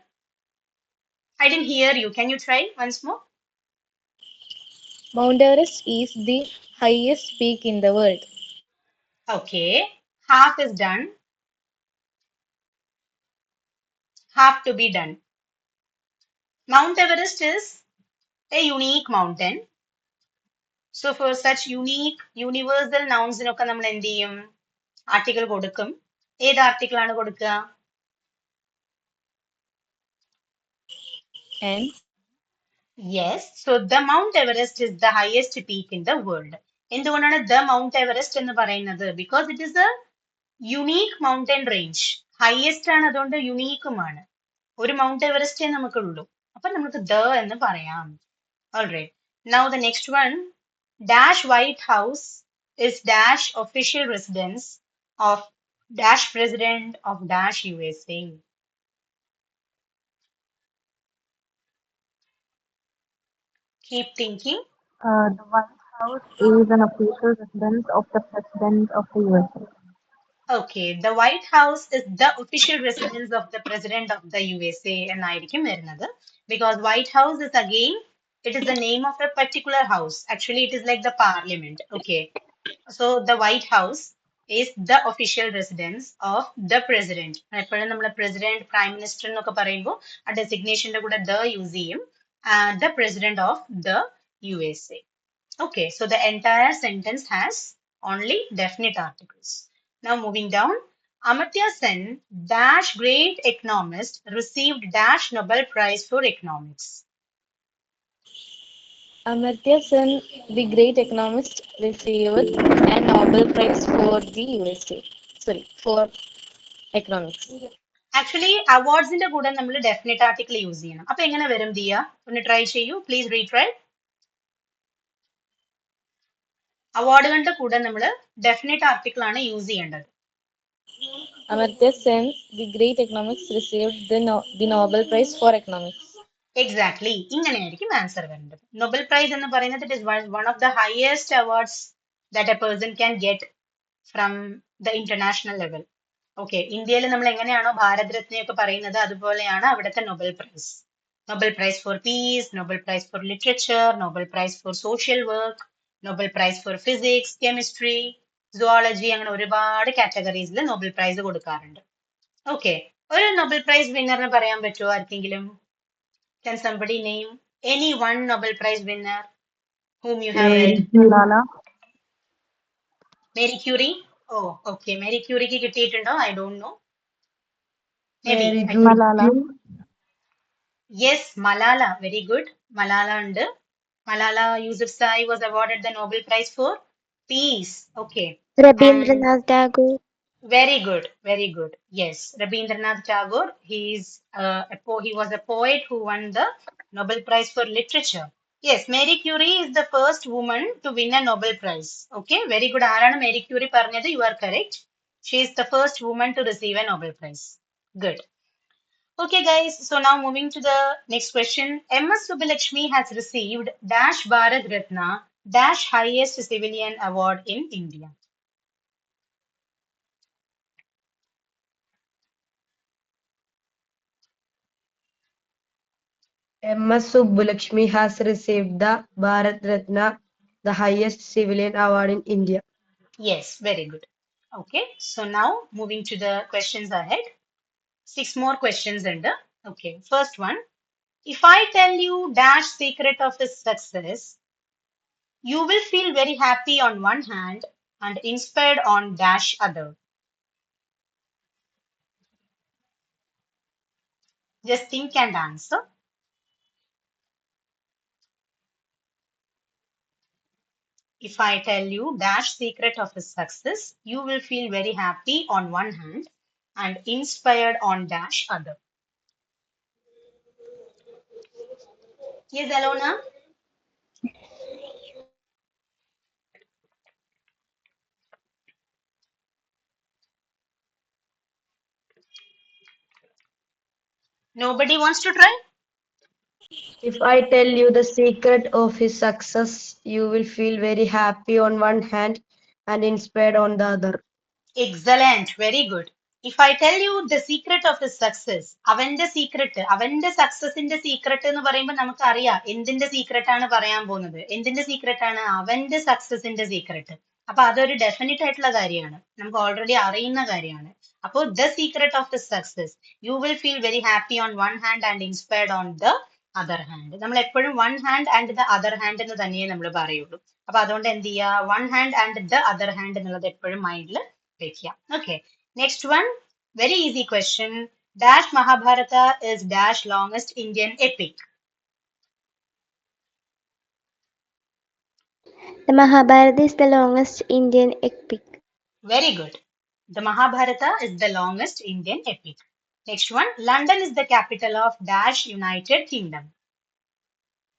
I didn't hear you. Can you try once more? Mount Everest is the highest peak in the world. Okay. Half is done. Half to be done. Mount Everest is a unique mountain. So for such unique universal nouns നൊക്കെ നമ്മൾ എന്ത് ചെയ്യും? Article കൊടുക്കും. ഏത് article ആണ് കൊടുക്കുക? And Yes. So the Mount Everest is the highest peak in the world. എന്തുകൊണ്ടാണ് the Mount Everest എന്ന് പറയുന്നത്? Because it is a unique mountain range. Highest ആണ്, അതുകൊണ്ട് യുണീക്കുമാണ്. ഒരു മൗണ്ട് എവറസ്റ്റേ നമുക്കുള്ളൂ. അപ്പൊ നമുക്ക് the എന്ന് പറയാം. Alright. Now the next one. Dash White House is dash official residence of dash president of dash USA. Keep thinking. The White House is an official residence of the President of the USA. Okay, the White House is the official residence of the President of the USA എന്നായിരിക്കും വരുന്നത്. Because White House is again, it is the name of a particular house. Actually, it is like the parliament. Okay. So the White House is the official residence of the president. എപ്പോഴും നമ്മൾ president, prime minister എന്നൊക്കെ പറയുമ്പോൾ ആ designationന്റെ കൂടെ the use ചെയ്യും. The president of the USA. Okay, so the entire sentence has only definite articles. Now moving down. Amartya Sen, dash great economist, received dash Nobel Prize for economics. Amartya Sen, the great economist, received a Nobel Prize for the USA. Sorry, for economics. Actually അവാർഡ്സിന്റെ കൂടെ നമ്മൾ definite article use ചെയ്യണം. അപ്പൊ എങ്ങനെ വരും ദിയ? ഒന്ന് try ചെയ്യൂ please. Retry. അവാർഡുകളുടെ കൂടെ നമ്മൾ ഡെഫിനറ്റ് ആർട്ടിക്കിൾ ആണ് യൂസ് ചെയ്യേണ്ടത്. Amartya Sen, the great economist, received the Nobel Prize for economics. Exactly, ഇങ്ങനെയായിരിക്കും ആൻസർ വരേണ്ടത്. നൊബൽ പ്രൈസ് എന്ന് പറയുന്നത് it is one of the highest awards that a person can get from the international level. Okay, ഇന്ത്യയിൽ നമ്മൾ എങ്ങനെയാണോ ഭാരത് രത്നയൊക്കെ പറയുന്നത് അതുപോലെയാണ് അവിടുത്തെ Nobel prize. Nobel prize for peace, Nobel prize for literature, Nobel prize for social work, Nobel prize for physics, chemistry, zoology, അങ്ങനെ ഒരുപാട് കാറ്റഗറീസിൽ നൊബൽ പ്രൈസ് കൊടുക്കാറുണ്ട്. ഓക്കെ, ഒരു നൊബൽ പ്രൈസ് വിന്നറിന് പറയാൻ പറ്റുമോ ആർക്കെങ്കിലും? Can somebody name any one Nobel Prize winner whom you have read? Malala. Mary Curie? Oh, okay. Mary Curie ki കിട്ടിയിട്ടുണ്ടോ? I don't know. Maybe. Mary Malala. Curie. Yes, Malala. Very good. Malala ഉണ്ട്. Malala Yousafzai was awarded the Nobel Prize for Peace. Okay. And Rabindranath Tagore. very good, very good. Yes, Rabindranath Tagore. He was a poet who won the Nobel Prize for Literature. Yes, Mary Curie is the first woman to win a Nobel Prize. Okay, very good. ആരാണ് Mary Curie പറഞ്ഞത്? You are correct. She is the first woman to receive a Nobel Prize. Good. Okay, guys. So now moving to the next question. M.S. Subbulakshmi has received Dash Bharat Ratna, Dash highest civilian award in India. M.S. Subbulakshmi has received the Bharat Ratna, the highest civilian award in India. Yes, very good. Okay, so now moving to the questions ahead. 6 more questions under. Okay, first one. If I tell you Dash secret of his success, you will feel very happy on one hand and inspired on Dash other. Just think and answer. If I tell you Dash secret of his success, you will feel very happy on one hand and inspired on Dash other. Yes, Alona? Nobody wants to try? If I tell you the secret of his success, you will feel very happy on one hand and inspired on the other. Excellent, very good. If I tell you the secret of his success, അവന്റെ secret, അവന്റെ സക്സസിന്റെ secret എന്ന് പറയുമ്പോൾ നമുക്കറിയാം എന്തിന്റെ secret ആണ് പറയാൻ പോകുന്നത്. എന്തിന്റെ സീക്രട്ട് ആണ്? അവന്റെ സക്സസിന്റെ സീക്രട്ട്. അപ്പൊ അതൊരു ഡെഫിനറ്റ് ആയിട്ടുള്ള കാര്യമാണ്, നമുക്ക് ഓൾറെഡി അറിയുന്ന കാര്യമാണ്. അപ്പോൾ the secret of the success, you will feel very happy on one hand and inspired on the other hand. നമ്മൾ എപ്പോഴും one hand and the other hand എന്ന് തന്നെയേ നമ്മൾ പറയുള്ളൂ. അപ്പൊ അതുകൊണ്ട് എന്ത് ചെയ്യുക, one hand and the other hand എന്നുള്ളത് എപ്പോഴും മൈൻഡിൽ വെക്കുക. Okay, next one, very easy question. Dash Mahabharata is Dash longest Indian epic. The Mahabharata is the longest Indian epic. Very good. The Mahabharata is the longest Indian epic. Next one, London is the capital of Dash United Kingdom.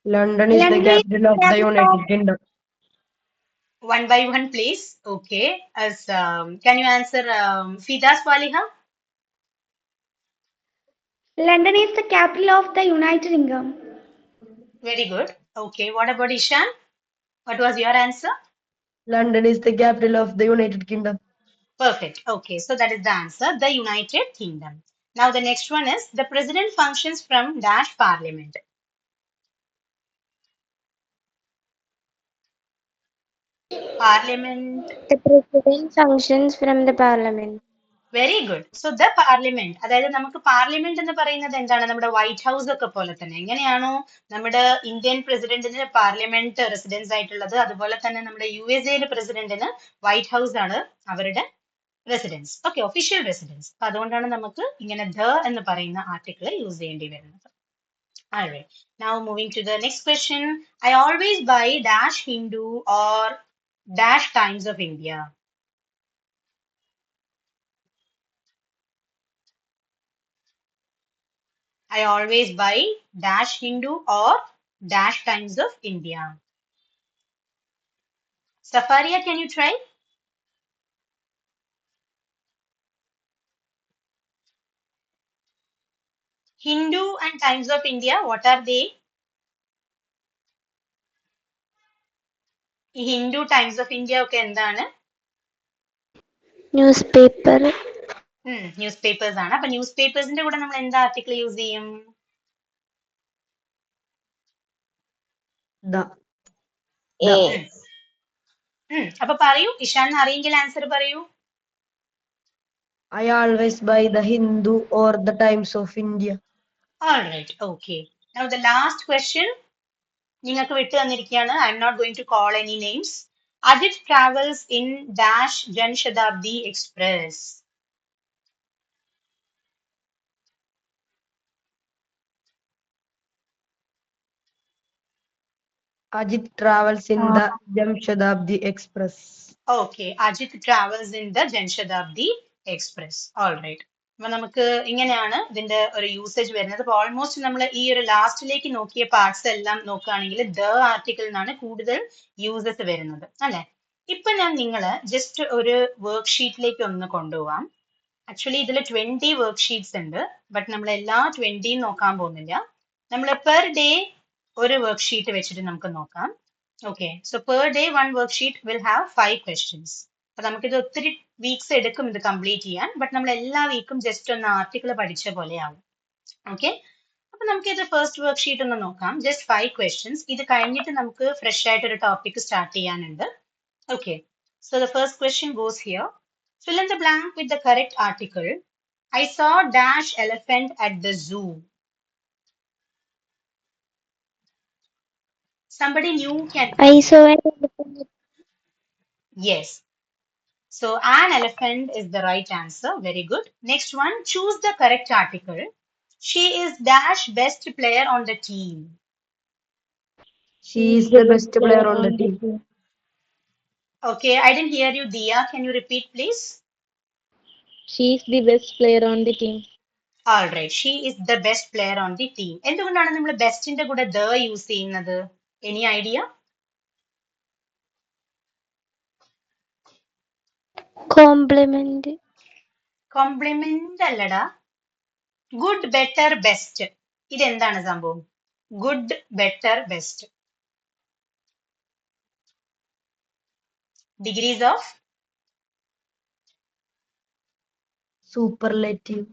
London is the London is capital of the capital United Kingdom. One by one, please. Okay, can you answer Fida Swaliha? London is the capital of the United Kingdom. Very good. Okay, what about Ishan? What was your answer? London is the capital of the United Kingdom. Perfect. Okay, so that is the answer, the United Kingdom. Now the next one is the president functions from Dash Parliament. Parliament. The president functions from the parliament. Very good. So the parliament, അതായത് നമുക്ക് parliament എന്ന് പറയുന്നത് എന്താണ്? നമ്മുടെ white house ഒക്കെ പോലെ തന്നെ. എങ്ങനെയാണോ നമ്മുടെ ഇന്ത്യൻ പ്രസിഡന്റിന് പാർലമെന്റ് റെസിഡൻസ് ആയിട്ടുള്ളത്, അതുപോലെ തന്നെ നമ്മുടെ USA പ്രസിഡന്റിന് വൈറ്റ് ഹൗസ് ആണ് അവരുടെ റെസിഡൻസ്. Okay, official residence. അപ്പൊ അതുകൊണ്ടാണ് നമുക്ക് ഇങ്ങനെ ദ എന്ന് പറയുന്ന ആർട്ടിക്കിൾ യൂസ് ചെയ്യേണ്ടി വരുന്നത്. Alright, now moving to the next question. I always buy Dash Hindu or Dash Times of India. I always buy Dash Hindu or Dash Times of India. Safaria, can you try? Hindu and Times of India, what are they? ഈ Hindu times of India ഒക്കെ എന്താണ്? Newspaper. News papers ആണ്. അപ്പൊ news പേപ്പേഴ്സിന്റെ കൂടെ നമ്മൾ എന്ത് article use ചെയ്യും? The. അപ്പൊ പറയൂ, ഇഷാൻ അറിയെങ്കിൽ ആൻസർ പറയൂ. I always buy the Hindu or the Times of India. All right, okay. Now the last question നിങ്ങൾക്ക് വിട്ടു തന്നിരിക്കുകയാണ്. I M not going to call any names. Ajit travels in dash Janshatabdi express. Ajit travels in the Jamshedabdi Express. Okay, Ajit travels in the Janshadabdi Express. All right. അപ്പൊ നമുക്ക് ഇങ്ങനെയാണ് ഇതിന്റെ ഒരു usage വരുന്നത്. അപ്പൊ ഓൾമോസ്റ്റ് നമ്മൾ ഈ ഒരു ലാസ്റ്റിലേക്ക് നോക്കിയ പാർട്സ് എല്ലാം നോക്കുകയാണെങ്കിൽ ദ ആർട്ടിക്കിൾ നിന്നാണ് കൂടുതൽ യൂസസ് വരുന്നത് അല്ലെ. ഇപ്പൊ ഞാൻ നിങ്ങള് ജസ്റ്റ് ഒരു വർക്ക് ഷീറ്റിലേക്ക് ഒന്ന് കൊണ്ടുപോവാം. ആക്ച്വലി ഇതിൽ 20 വർക്ക് ഷീറ്റ്സ് ഉണ്ട്. ബട്ട് നമ്മൾ എല്ലാ 20 നോക്കാൻ പോകുന്നില്ല. നമ്മൾ പെർ ഡേ ഒരു വർക്ക് ഷീറ്റ് വെച്ചിട്ട് നമുക്ക് നോക്കാം. Okay, so per day one worksheet will have 5 questions. അപ്പൊ നമുക്കിത് ഒത്തിരി വീക്സ് എടുക്കും ഇത് കംപ്ലീറ്റ് ചെയ്യാൻ. ബട്ട് നമ്മൾ എല്ലാ വീക്കും ജസ്റ്റ് ഒന്ന് ആർട്ടിക്കിൾ പഠിച്ച പോലെ ആവും. ഓക്കെ, അപ്പൊ നമുക്ക് ഇത് ഫസ്റ്റ് വർക്ക്ഷീറ്റ് ഒന്ന് നോക്കാം. Just 5 questions. ഇത് കഴിഞ്ഞിട്ട് നമുക്ക് ഫ്രഷ് ആയിട്ട് ഒരു ടോപ്പിക് സ്റ്റാർട്ട് ചെയ്യാനുണ്ട്. Okay, so the first question goes here. Fill in the blank with the correct article. I saw dash elephant at the zoo. Somebody new can. I saw an elephant. Yes. So an elephant is the right answer. Very good. Next one, choose the correct article. She is dash best player on the team. She is the best player on the team. Okay, I didn't hear you, Dia. Can you repeat, please? She is the best player on the team. All right, she is the best player on the team. എന്തുകൊണ്ടാണ് നമ്മൾ ബെസ്റ്റിന്റെ കൂടെ the use ചെയ്യുന്നത്? Any idea? Compliment. Complement അല്ലടാ. Good, better, best. ഇതെന്താണ് സംഭവം? Good, better, best. Degrees of Superlative.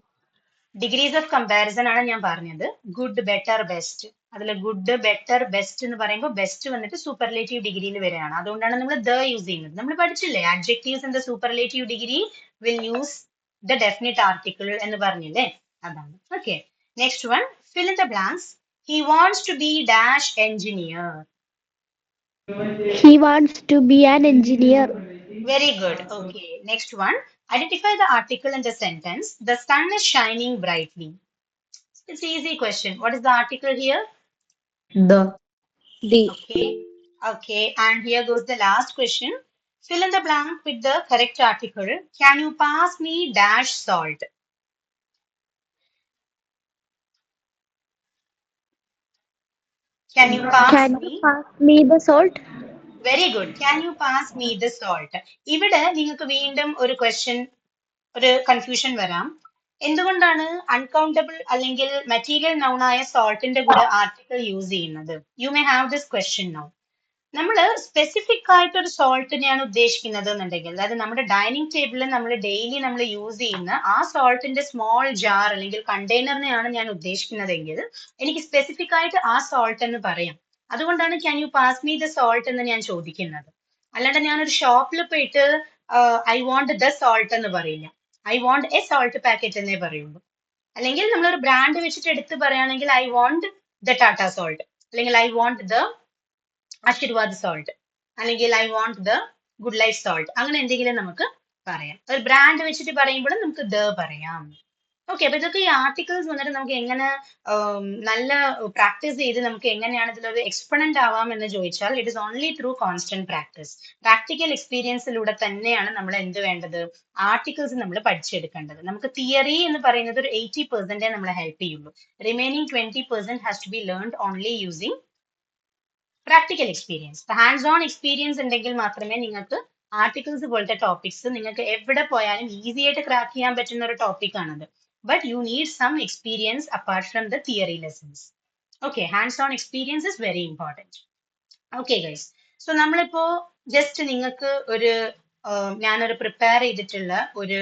Degrees of comparison ആണ് ഞാൻ പറഞ്ഞത്. Good, better, best. അതിൽ ഗുഡ്, ബെറ്റർ, ബെസ്റ്റ് എന്ന് പറയുമ്പോൾ ബെസ്റ്റ് വന്നിട്ട് സൂപ്പർലേറ്റീവ് ഡിഗ്രിയിൽ വരെയാണ്. അതുകൊണ്ടാണ് നമ്മൾ ദ യൂസ് ചെയ്യുന്നത്. നമ്മൾ പഠിച്ചില്ലേ, adjectives in the superlative degree will use the definite article എന്ന് പറഞ്ഞില്ലേ, അതാണ്. Okay, next one, fill in the blanks. He wants to be dash engineer. He wants to be an engineer. Very good. Okay, next one, identify the article in the sentence. The sun is shining brightly. It's an easy question. What is the article here? The. The. Okay, and here goes the last question. Fill in the blank with the correct article. Can you pass me dash salt? Can you pass Can me? you pass me the salt? Very good. Can you pass me the salt? ഇവിടെ നിങ്ങൾക്ക് വീണ്ടും ഒരു question, ഒരു confusion വരാം. എന്തുകൊണ്ടാണ് uncountable അല്ലെങ്കിൽ material noun ആയ സോൾട്ടിന്റെ കൂടെ ആർട്ടിക്കിൾ യൂസ് ചെയ്യുന്നത്? You may have this question now. നമ്മൾ സ്പെസിഫിക് ആയിട്ട് ഒരു സോൾട്ടിനെയാണ് ഉദ്ദേശിക്കുന്നത് എന്നുണ്ടെങ്കിൽ, അതായത് നമ്മുടെ ഡൈനിങ് ടേബിളിൽ നമ്മൾ ഡെയിലി നമ്മൾ യൂസ് ചെയ്യുന്ന ആ സോൾട്ടിന്റെ സ്മോൾ ജാർ അല്ലെങ്കിൽ കണ്ടെയ്നറിനെയാണ് ഞാൻ ഉദ്ദേശിക്കുന്നതെങ്കിൽ എനിക്ക് സ്പെസിഫിക് ആയിട്ട് ആ സോൾട്ട് എന്ന് പറയാം. അതുകൊണ്ടാണ് can you pass me the salt എന്ന് ഞാൻ ചോദിക്കുന്നത്. അല്ലാണ്ട് ഞാനൊരു ഷോപ്പിൽ പോയിട്ട് ഐ വോണ്ട് ദ സോൾട്ട് എന്ന് പറയില്ല. I want a salt packet എന്നേ പറയുള്ളൂ. അല്ലെങ്കിൽ നമ്മളൊരു ബ്രാൻഡ് വെച്ചിട്ട് എടുത്ത് പറയുകയാണെങ്കിൽ I want the Tata salt, അല്ലെങ്കിൽ I want the Aashirvaad salt, അല്ലെങ്കിൽ I want the good life salt, അങ്ങനെ എന്തെങ്കിലും നമുക്ക് പറയാം. ഒരു ബ്രാൻഡ് വെച്ചിട്ട് പറയുമ്പോഴും നമുക്ക് ദ പറയാം. ഓക്കെ, അപ്പൊ ഇതൊക്കെ ഈ ആർട്ടിക്കിൾസ് വന്നിട്ട് നമുക്ക് എങ്ങനെ നല്ല പ്രാക്ടീസ് ചെയ്ത് നമുക്ക് എങ്ങനെയാണ് ഇതിലൊരു എക്സ്പെർട്ട് ആവാം എന്ന് ചോദിച്ചാൽ it is only through constant practice. Practical എക്സ്പീരിയൻസിലൂടെ തന്നെയാണ് നമ്മൾ എന്ത് വേണ്ടത്, ആർട്ടിക്കിൾസ് നമ്മൾ പഠിച്ചെടുക്കേണ്ടത്. നമുക്ക് തിയറി എന്ന് പറയുന്നത് ഒരു 80% നമ്മളെ ഹെൽപ്പ് ചെയ്യുള്ളൂ. Remaining 20% has to be learned only using practical experience. Hands on experience ഉണ്ടെങ്കിൽ മാത്രമേ നിങ്ങൾക്ക് ആർട്ടിക്കിൾസ് പോലത്തെ ടോപ്പിക്സ് നിങ്ങൾക്ക് എവിടെ പോയാലും ഈസി ആയിട്ട് ക്രാക്ക് ചെയ്യാൻ പറ്റുന്ന ഒരു ടോപ്പിക് ആണത്. But you need some experience apart from the theory lessons. Okay, hands-on experience is very important. Okay, guys. So നമ്മളിപ്പോ ജസ്റ്റ് നിങ്ങൾക്ക് ഒരു ഞാനൊരു പ്രിപ്പയർ ചെയ്തിട്ടുള്ള ഒരു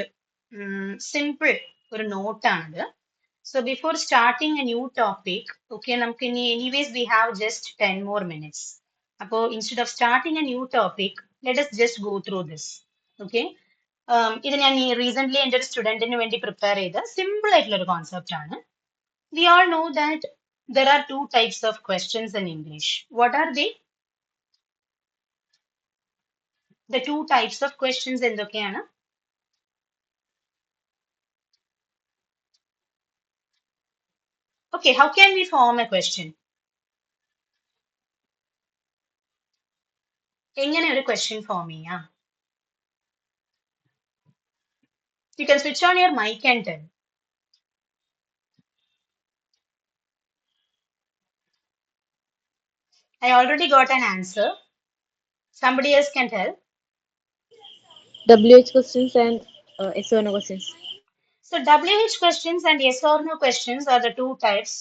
സിമ്പിൾ ഒരു നോട്ടാണിത്. So before starting a new topic, okay, നമുക്ക് ഇനി anyways we have just 10 more minutes. അപ്പോൾ instead of starting a new topic, let us just go through this. Okay. ഇത് ഞാൻ ഈ റീസെന്റ് എൻ്റെ ഒരു സ്റ്റുഡന്റിന് വേണ്ടി പ്രിപ്പയർ ചെയ്ത സിമ്പിൾ ആയിട്ടുള്ള ഒരു കോൺസെപ്റ്റ് ആണ്. We all know that there are two types of questions in English. What are they? The two types of questions എന്തൊക്കെയാണ്? Okay, how can we form a question? എങ്ങനെ ഒരു question form ചെയ്യാം? You can switch on your mic and tell. I already got an answer. Somebody else can tell. WH questions and yes or no questions. So WH questions and yes or no questions are the two types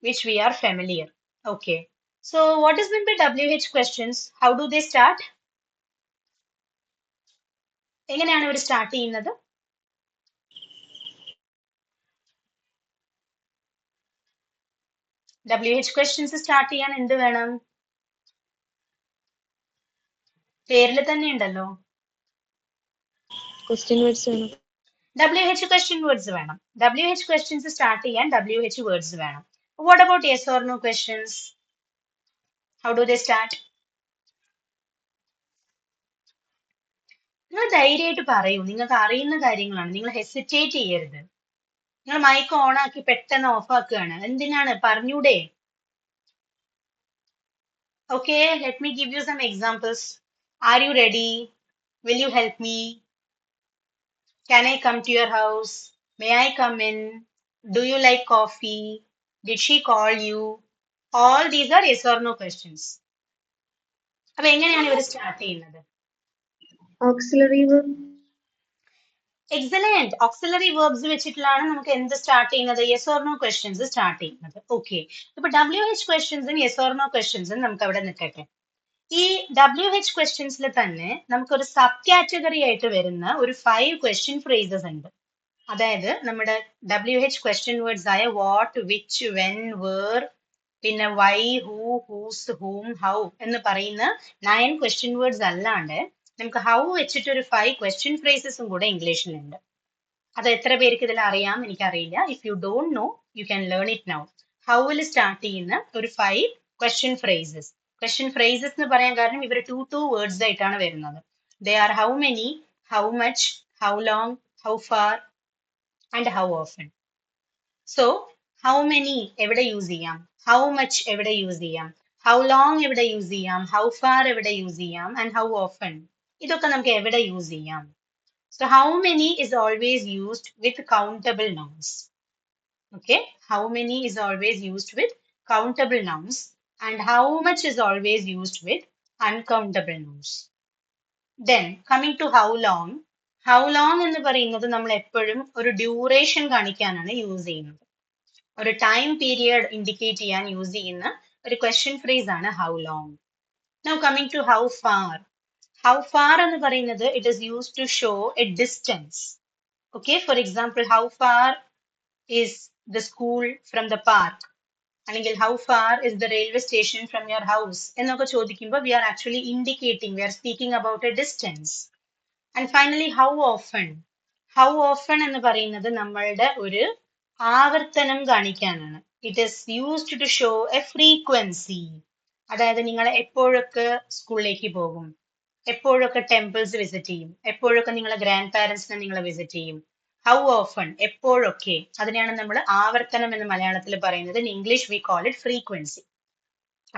which we are familiar. Okay. So what is meant by WH questions? How do they start? എങ്ങനെയാണ് ഇവർ start ചെയ്യുന്നത്? WH questions start ചെയ്യാൻ എന്ത് വേണം? പേരിൽ തന്നെ ഉണ്ടല്ലോ. Question words വേണം. WH question words വേണം. WH questions സ്റ്റാർട്ട് ചെയ്യാൻ WH words വേണം. What about yes or no questions? How do they start? നിങ്ങൾ ധൈര്യമായിട്ട് പറയൂ. നിങ്ങൾക്ക് അറിയുന്ന കാര്യങ്ങളാണ്. നിങ്ങൾ ഹെസിറ്റേറ്റ് ചെയ്യരുത്. നിങ്ങൾ മൈക്ക് ഓൺ ആക്കി പെട്ടെന്ന് ഓഫ് ആക്കുകയാണ്. എന്തിനാണ്? പറഞ്ഞൂടെ? Okay, let me give you some examples. Are you ready? Will you help me? Can I come to your house? May I come in? Do you like coffee? Did she call you? All these are yes or no questions. അപ്പൊ എങ്ങനെയാണ് ഇവർ start ചെയ്യുന്നത്? Auxiliary verb. Excellent. Auxiliary verbs വെച്ചിട്ടാണ് നമുക്ക് എന്ത് start ചെയ്യുന്നത്? Yes or no questions start ചെയ്യുന്നത്. Okay. ഇപ്പൊ WH ക്വസ്റ്റ്യൻസും യെസ് ഓർ നോ ക്വസ്റ്റ്യൻസും നമുക്ക് അവിടെ നിൽക്കട്ടെ. ഈ WH ക്വസ്റ്റ്യൻസിൽ തന്നെ നമുക്കൊരു സബ് കാറ്റഗറി ആയിട്ട് വരുന്ന ഒരു 5 ക്വസ്റ്റ്യൻ ഫ്രേസസ് ഉണ്ട്. അതായത് നമ്മുടെ WH ക്വസ്റ്റ്യൻ വേർഡ്സ് ആയ വാട്ട്, വിച്ച്, വെൻ, വേർ, പിന്നെ വൈ, ഹൂ, ഹൂസ്, ഹൂം, ഹൗ എന്ന് പറയുന്ന 9 ക്വസ്റ്റ്യൻ വേർഡ്സ് അല്ലാണ്ട് നമുക്ക് ഹൗ വെച്ചിട്ട് ഒരു 5 ക്വസ്റ്റ്യൻ ഫ്രേസസും കൂടെ ഇംഗ്ലീഷിലുണ്ട്. അത് എത്ര പേർക്ക് ഇതിൽ അറിയാം എനിക്കറിയില്ല. If you don't know you can learn it now. ഹൗവിൽ സ്റ്റാർട്ട് ചെയ്യുന്ന ഒരു 5 ക്വസ്റ്റ്യൻ ഫ്രേസസ്. ക്വസ്റ്റ്യൻ ഫ്രേസസ് എന്ന് പറയാൻ കാരണം ഇവർ 2 വേർഡ്സ് ആയിട്ടാണ് വരുന്നത്. They are how many, how much, how long, how far and how often. So how many എവിടെ യൂസ് ചെയ്യാം, ഹൗ മച്ച് എവിടെ യൂസ് ചെയ്യാം, ഹൗ ലോങ് എവിടെ യൂസ് ചെയ്യാം, ഹൗ ഫാർ എവിടെ യൂസ് ചെയ്യാം, ആൻഡ് ഹൗ ഓഫൻ ഇതൊക്കെ നമുക്ക് എവിടെ യൂസ് ചെയ്യാം? So how many is always used with countable nouns. Okay, how many is always used with countable nouns and how much is always used with uncountable nouns. Then coming to how long എന്ന് പറയുന്നത് നമ്മൾ എപ്പോഴും ഒരു duration കാണിക്കാനാണ് use ചെയ്യുന്നത്. ഒരു time period indicate ചെയ്യാൻ use ചെയ്യുന്ന ഒരു ക്വസ്റ്റ്യൻ ഫ്രേസ് ആണ് how long. Now coming to how far. How far എന്ന് പറയുന്നത് it is used to show a distance. Okay, for example, how far is the school from the park? അല്ലെങ്കിൽ how far is the railway station from your house? എന്നൊക്കെ ചോദിക്കുമ്പോൾ we are actually indicating, we are speaking about a distance. And finally, how often. How often എന്ന് പറയുന്നത് നമ്മളുടെ ഒരു ആവർത്തനം കാണിക്കാനാണ്. It is used to show a frequency. അതായത് നിങ്ങൾ എപ്പോഴൊക്കെ സ്കൂളിലേക്ക് പോകും, എപ്പോഴൊക്കെ ടെമ്പിൾസ് വിസിറ്റ് ചെയ്യും, എപ്പോഴൊക്കെ നിങ്ങളെ ഗ്രാൻഡ് പാരന്റ്സിനെ നിങ്ങൾ വിസിറ്റ് ചെയ്യും. ഹൗ ഓഫൺ എപ്പോഴൊക്കെ, അതിനെയാണ് നമ്മൾ ആവർത്തനം എന്ന് മലയാളത്തിൽ പറയുന്നത്. In English we call it frequency.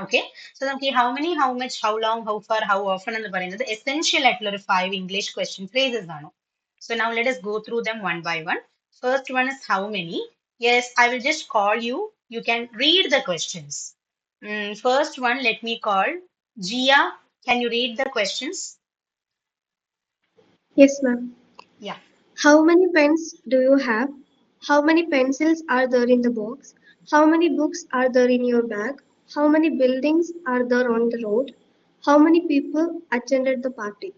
Okay, so നമുക്ക് ഈ how many, how much, how long, how far, how often എന്ന് പറയുന്നത് എസെൻഷ്യൽ ആയിട്ടുള്ള ഒരു 5 ഇംഗ്ലീഷ് ക്വസ്റ്റ്യൻ ഫ്രേസസ് ആണ്. So now let us go through them one by one. First one is how many. Yes, I will just call you. You can read the questions. First one, let me call Jia. Can you read the questions? Yes, ma'am. Yeah. How many pens do you have? How many pencils are there in the box? How many books are there in your bag? How many buildings are there on the road? How many people attended the party?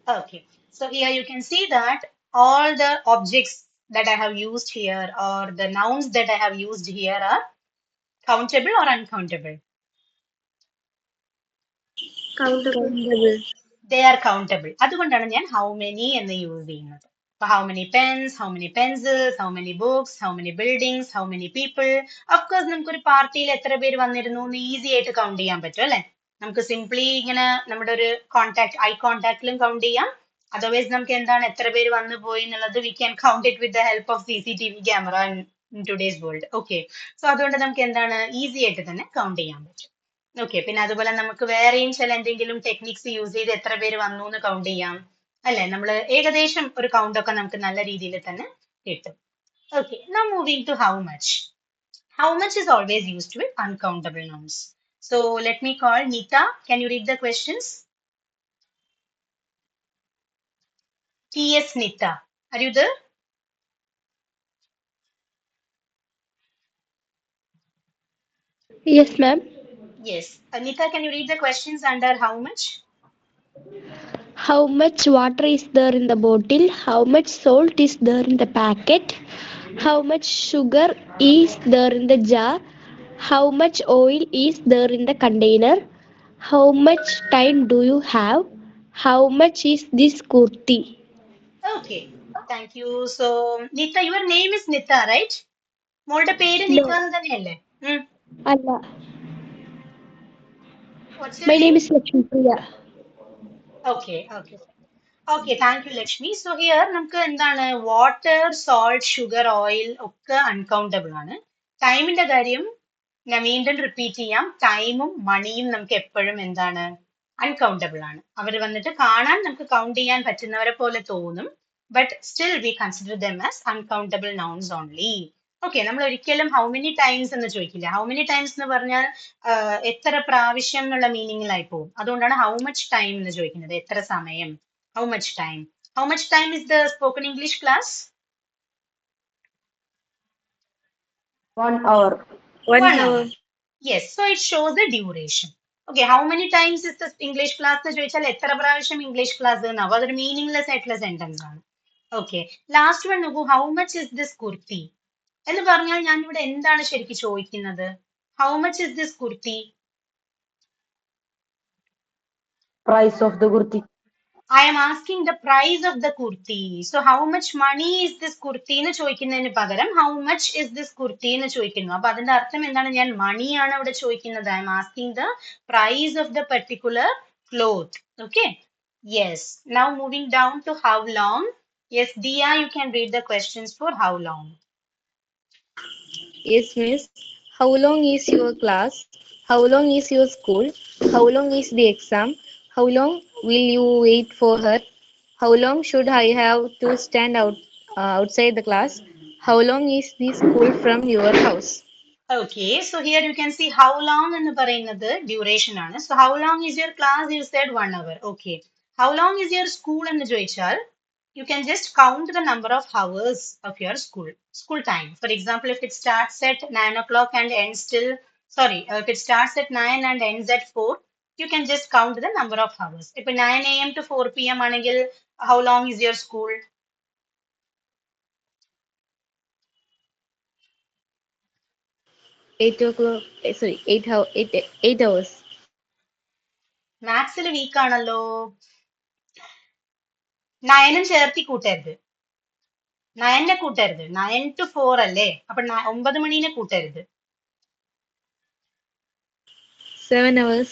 Okay. So here you can see that all the objects that I have used here or the nouns that I have used here are countable or uncountable? Countable. Countable. They are countable. അതുകൊണ്ടാണ് ഞാൻ how many എന്ന് use ചെയ്യുന്നത്. അപ്പൊ how many pens, how many pencils, how many books, how many buildings, how many people. Of course നമുക്കൊരു പാർട്ടിയിൽ എത്ര പേര് വന്നിരുന്നു എന്ന് ഈസി ആയിട്ട് കൗണ്ട് ചെയ്യാൻ പറ്റും അല്ലെ? നമുക്ക് സിംപ്ലി ഇങ്ങനെ നമ്മുടെ ഒരു കോൺടാക്ട് ഐ കോൺടാക്റ്റിലും കൗണ്ട് ചെയ്യാം. അതർവൈസ് നമുക്ക് എന്താണ് എത്ര പേര് വന്നു പോയി എന്നുള്ളത് we can count it with the help of CCTV camera in today's world. Okay, so അതുകൊണ്ട് നമുക്ക് എന്താണ് ഈസി ആയിട്ട് തന്നെ കൗണ്ട് ചെയ്യാൻ പറ്റും. ഓക്കെ, പിന്നെ അതുപോലെ നമുക്ക് വേറെയും ചില എന്തെങ്കിലും ടെക്നിക്സ് യൂസ് ചെയ്ത് എത്ര പേര് വന്നു എന്ന് കൗണ്ട് ചെയ്യാം അല്ലെ? നമ്മൾ ഏകദേശം ഒരു കൗണ്ട് ഒക്കെ നമുക്ക് നല്ല രീതിയിൽ തന്നെ കിട്ടും. Okay, now moving to how much. How much is always used with uncountable nouns. So let me call Nita. Can you read the questions? T.S. Nita, are you there? Yes, ma'am. Yes. Nita, can you read the questions under how much? How much water is there in the bottle? How much salt is there in the packet? How much sugar is there in the jar? How much oil is there in the container? How much time do you have? How much is this kurti? Okay, thank you. So Nita, your name is Nita, right? മോളുടെ പേര് No, നിത്ത എന്ന് തന്നെയല്ലേ? Allah. What's your My name name? is Lakshmi Priya. Okay, okay. Okay, thank you, Lakshmi. So here നമുക്ക് എന്താണ് water, salt, sugar, oil ഒക്കെ uncountable ആണ്. ടൈമിന്റെ കാര്യം ഞാൻ വീണ്ടും റിപ്പീറ്റ് ചെയ്യാം. ടൈമും മണിയും നമുക്ക് എപ്പോഴും എന്താണ് അൺകൗണ്ടബിൾ ആണ്. അവർ വന്നിട്ട് കാണാൻ നമുക്ക് കൗണ്ട് ചെയ്യാൻ പറ്റുന്നവരെ പോലെ തോന്നും, but still we consider them as uncountable nouns only. Okay, നമ്മൾ ഒരിക്കലും ഹൗ മെനി ടൈംസ് എന്ന് ചോദിക്കില്ല. ഹൗ മെനി ടൈംസ് എന്ന് പറഞ്ഞാൽ എത്ര പ്രാവശ്യം എന്നുള്ള മീനിങ്ങിലായി പോകും. അതുകൊണ്ടാണ് ഹൗ മച്ച് ടൈം എന്ന് ചോദിക്കുന്നത്. എത്ര സമയം? How much time? How much time is the spoken English class? 1 hour. 1 1 hour. hour. Yes, so it shows the duration. Okay, how many times is the English class എന്ന് ചോദിച്ചാൽ എത്ര പ്രാവശ്യം English class എന്നാവും. അതൊരു മീനിങ്ലെസ് ആയിട്ടുള്ള sentence ആണ്. Okay, last one നോക്കൂ. How much is this kurti എന്ന് പറഞ്ഞാൽ ഞാൻ ഇവിടെ എന്താണ് ശരിക്കും ചോദിക്കുന്നത്? How much is this kurti? Price of the kurti. I am asking the price of the kurti. So how much money is this kurti എന്ന് ചോദിക്കുന്നതിന് പകരം how much is this kurti എന്ന് ചോദിക്കുന്നു. അപ്പൊ അതിന്റെ അർത്ഥം എന്താണ്? ഞാൻ മണി ആണ് അവിടെ ചോദിക്കുന്നത്. I am asking the price of the particular cloth. Okay. Yes. Now moving down to how long. Yes, Dia, you can read the questions for how long. Yes, miss. How long is your class? How long is your school? How long is the exam? How long will you wait for her? How long should I have to stand outside the class? How long is the school from your house? Okay, so here you can see how long എന്ന് പറയുന്നത് duration ആണ്. So how long is your class? You said 1 hour. Okay. How long is your school എന്ന് ചോദിച്ചാൽ you can just count the number of hours of your school time. For example, if it starts at 9 o'clock and ends till, sorry, if it starts at 9 and ends at 4, you can just count the number of hours. If 9 a.m. to 4 p.m. ആണെങ്കിൽ how long is your school? 8 o'clock. Sorry, 8 hours. മാത്സിൽ week ആണല്ലോ. 9 ചേർത്തി കൂട്ടരുത്. 9 കൂട്ടരുത്. 9 to 4 അല്ലേ? അപ്പൊ 9 മണീനെ കൂട്ടരുത്. 7 hours.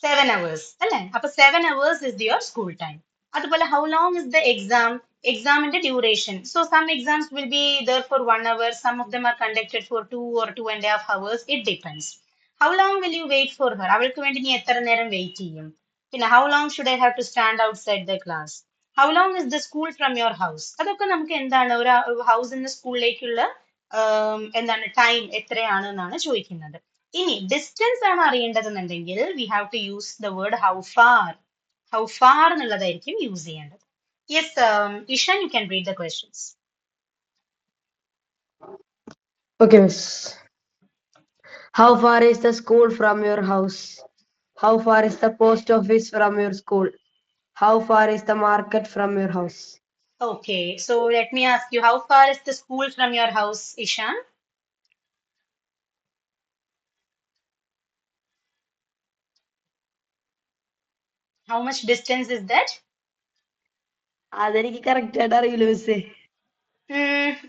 7 hours അല്ലേ? അപ്പൊ 7 hours is your school time. അതുപോലെ how long is the exam? Examന്റെ duration. So some exams will be there for 1 hour. Some of them are conducted for 2 or 2.5 hours. It depends. How long will you wait for her? അവൾക്ക് വേണ്ടി നീ എത്ര നേരം wait ചെയ്യും? പിന്നെ how long should I have to stand outside the class? How long is the school from your house? അതൊക്കെ നമുക്ക് എന്താണ് ഒരു ഹൗസിൽ നിന്ന് സ്കൂളിലേക്കുള്ള എന്താണ് ടൈം എത്രയാണ് എന്നാണ് ചോദിക്കുന്നത്. ഇനി ഡിസ്റ്റൻസ് ആണ് അറിയേണ്ടതെന്നുണ്ടെങ്കിൽ we have to use the word how far എന്നുള്ളതായിരിക്കും യൂസ് ചെയ്യേണ്ടത്. Yes, Ishaan, you can read the questions. Okay, miss. How far is the school from your house? How far is the post office from your school? How far is the market from your house? Okay, so let me ask you, how far is the school from your house, Ishan? How much distance is that? അതെനിക്ക് correct ആയിട്ട് അറിയില്ല മിസ്സേ.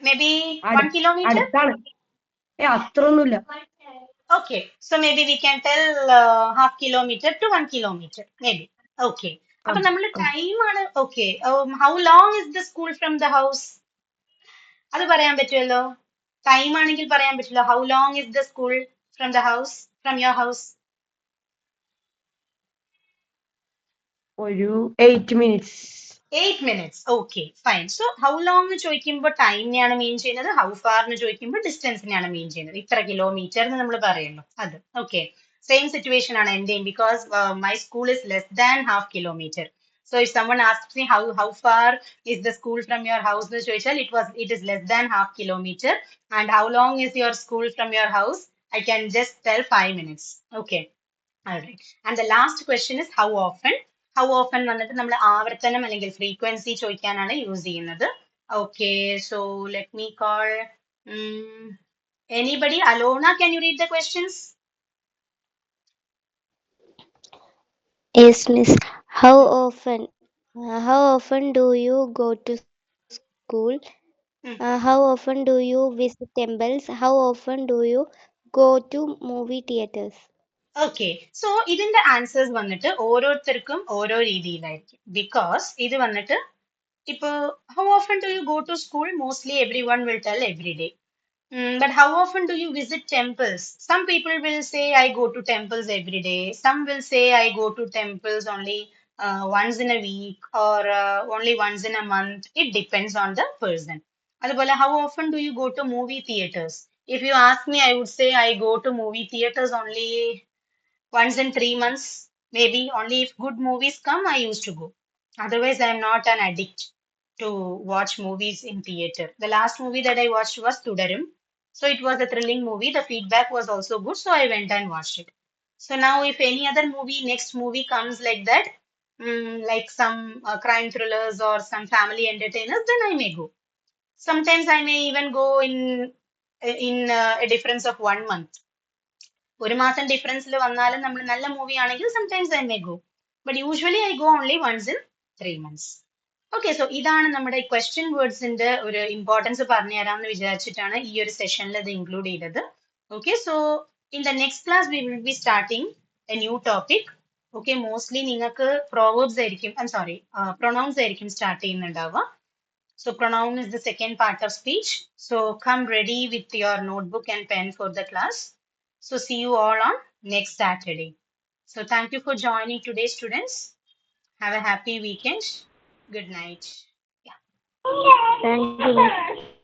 Maybe 1 kilometer? അടുത്താണ്. അത്രയൊന്നുമില്ല. Okay, so maybe we can tell half kilometer to 1 kilometer, maybe. Okay. അപ്പൊ നമ്മൾ time ആണ്. Okay. How long is the school from the house? അത് പറയാൻ പറ്റുമല്ലോ. ടൈം ആണെങ്കിൽ പറയാൻ പറ്റില്ല. How long is the school from the house, from your house? ഒരു 8 minutes. 8 minutes. Okay, fine. So, how long എന്ന് ചോദിക്കുമ്പോൾ ടൈമിനെയാണ് മീൻ ചെയ്യുന്നത്. How far എന്ന് ചോദിക്കുമ്പോൾ ഡിസ്റ്റൻസിനെയാണ് മീൻ ചെയ്യുന്നത്. ഇത്ര കിലോമീറ്റർ എന്ന് നമ്മൾ പറയുന്നു. അത് ഓക്കെ. സെയിം സിറ്റുവേഷൻ ആണ് എന്റെയും. Because my school is less than half kilometre. So if someone asks me how far is the school from your house, എന്ന് ചോദിച്ചാൽ it is less than half kilometer. And how long is your school from your house? I can just tell 5 minutes. Okay. Alright. And the last question is how often? How often വന്നിട്ട് നമ്മൾ ആവർത്തനം അല്ലെങ്കിൽ frequency ചോദിക്കാനാണ് use ചെയ്യുന്നത്. Okay, so let me call anybody. Alona, can you read the questions? Yes, miss. How often do you go to school? How often do you visit temples? How often do you go to movie theaters? Okay, so ഇതിന്റെ answers വന്നിട്ട് ഓരോരുത്തർക്കും ഓരോ രീതിയിലായിരിക്കും. Because ഇത് വന്നിട്ട് ഇപ്പൊ how often do you go to school, mostly every one will tell every day. But how often do you visit temples? Some people will say I go to temples every day. Some will say I go to temples only once in a week or only once in a month. It depends on the person. അതുപോലെ how often do you go to movie theaters? If you ask me, I would say I go to movie theaters only once in 3 months, maybe. Only if good movies come, I used to go. Otherwise, I am not an addict to watch movies in theater. The last movie that I watched was Tudarum. So it was a thrilling movie. The feedback was also good, so I went and watched it. So now, if any other movie, next movie comes like that, like some crime thrillers or some family entertainers, then I may go. Sometimes I may even go in a difference of 1 month. ഒരു മാസം ഡിഫറൻസിൽ വന്നാലും നമ്മൾ നല്ല movie ആണെങ്കിൽ sometimes I may go, but usually I go only once in 3 months. Okay, so ഇതാണ് നമ്മുടെ question വേർഡ്സിന്റെ ഒരു importance പറഞ്ഞു തരാമെന്ന് വിചാരിച്ചിട്ടാണ് ഈ ഒരു സെഷനിൽ ഇത് ഇൻക്ലൂഡ് ചെയ്തത്. Okay, so in the next class we will be starting A new topic. Okay, mostly നിങ്ങൾക്ക് പ്രോവേർബ്സ് ആയിരിക്കും, പ്രൊനൗൺസ് ആയിരിക്കും start ചെയ്യുന്നുണ്ടാവുക. So pronoun is the second part of speech. So come ready with your notebook and pen for the class. So see you all on next Saturday. So thank you for joining today, students. Have a happy weekend. Good night. Thank you, miss.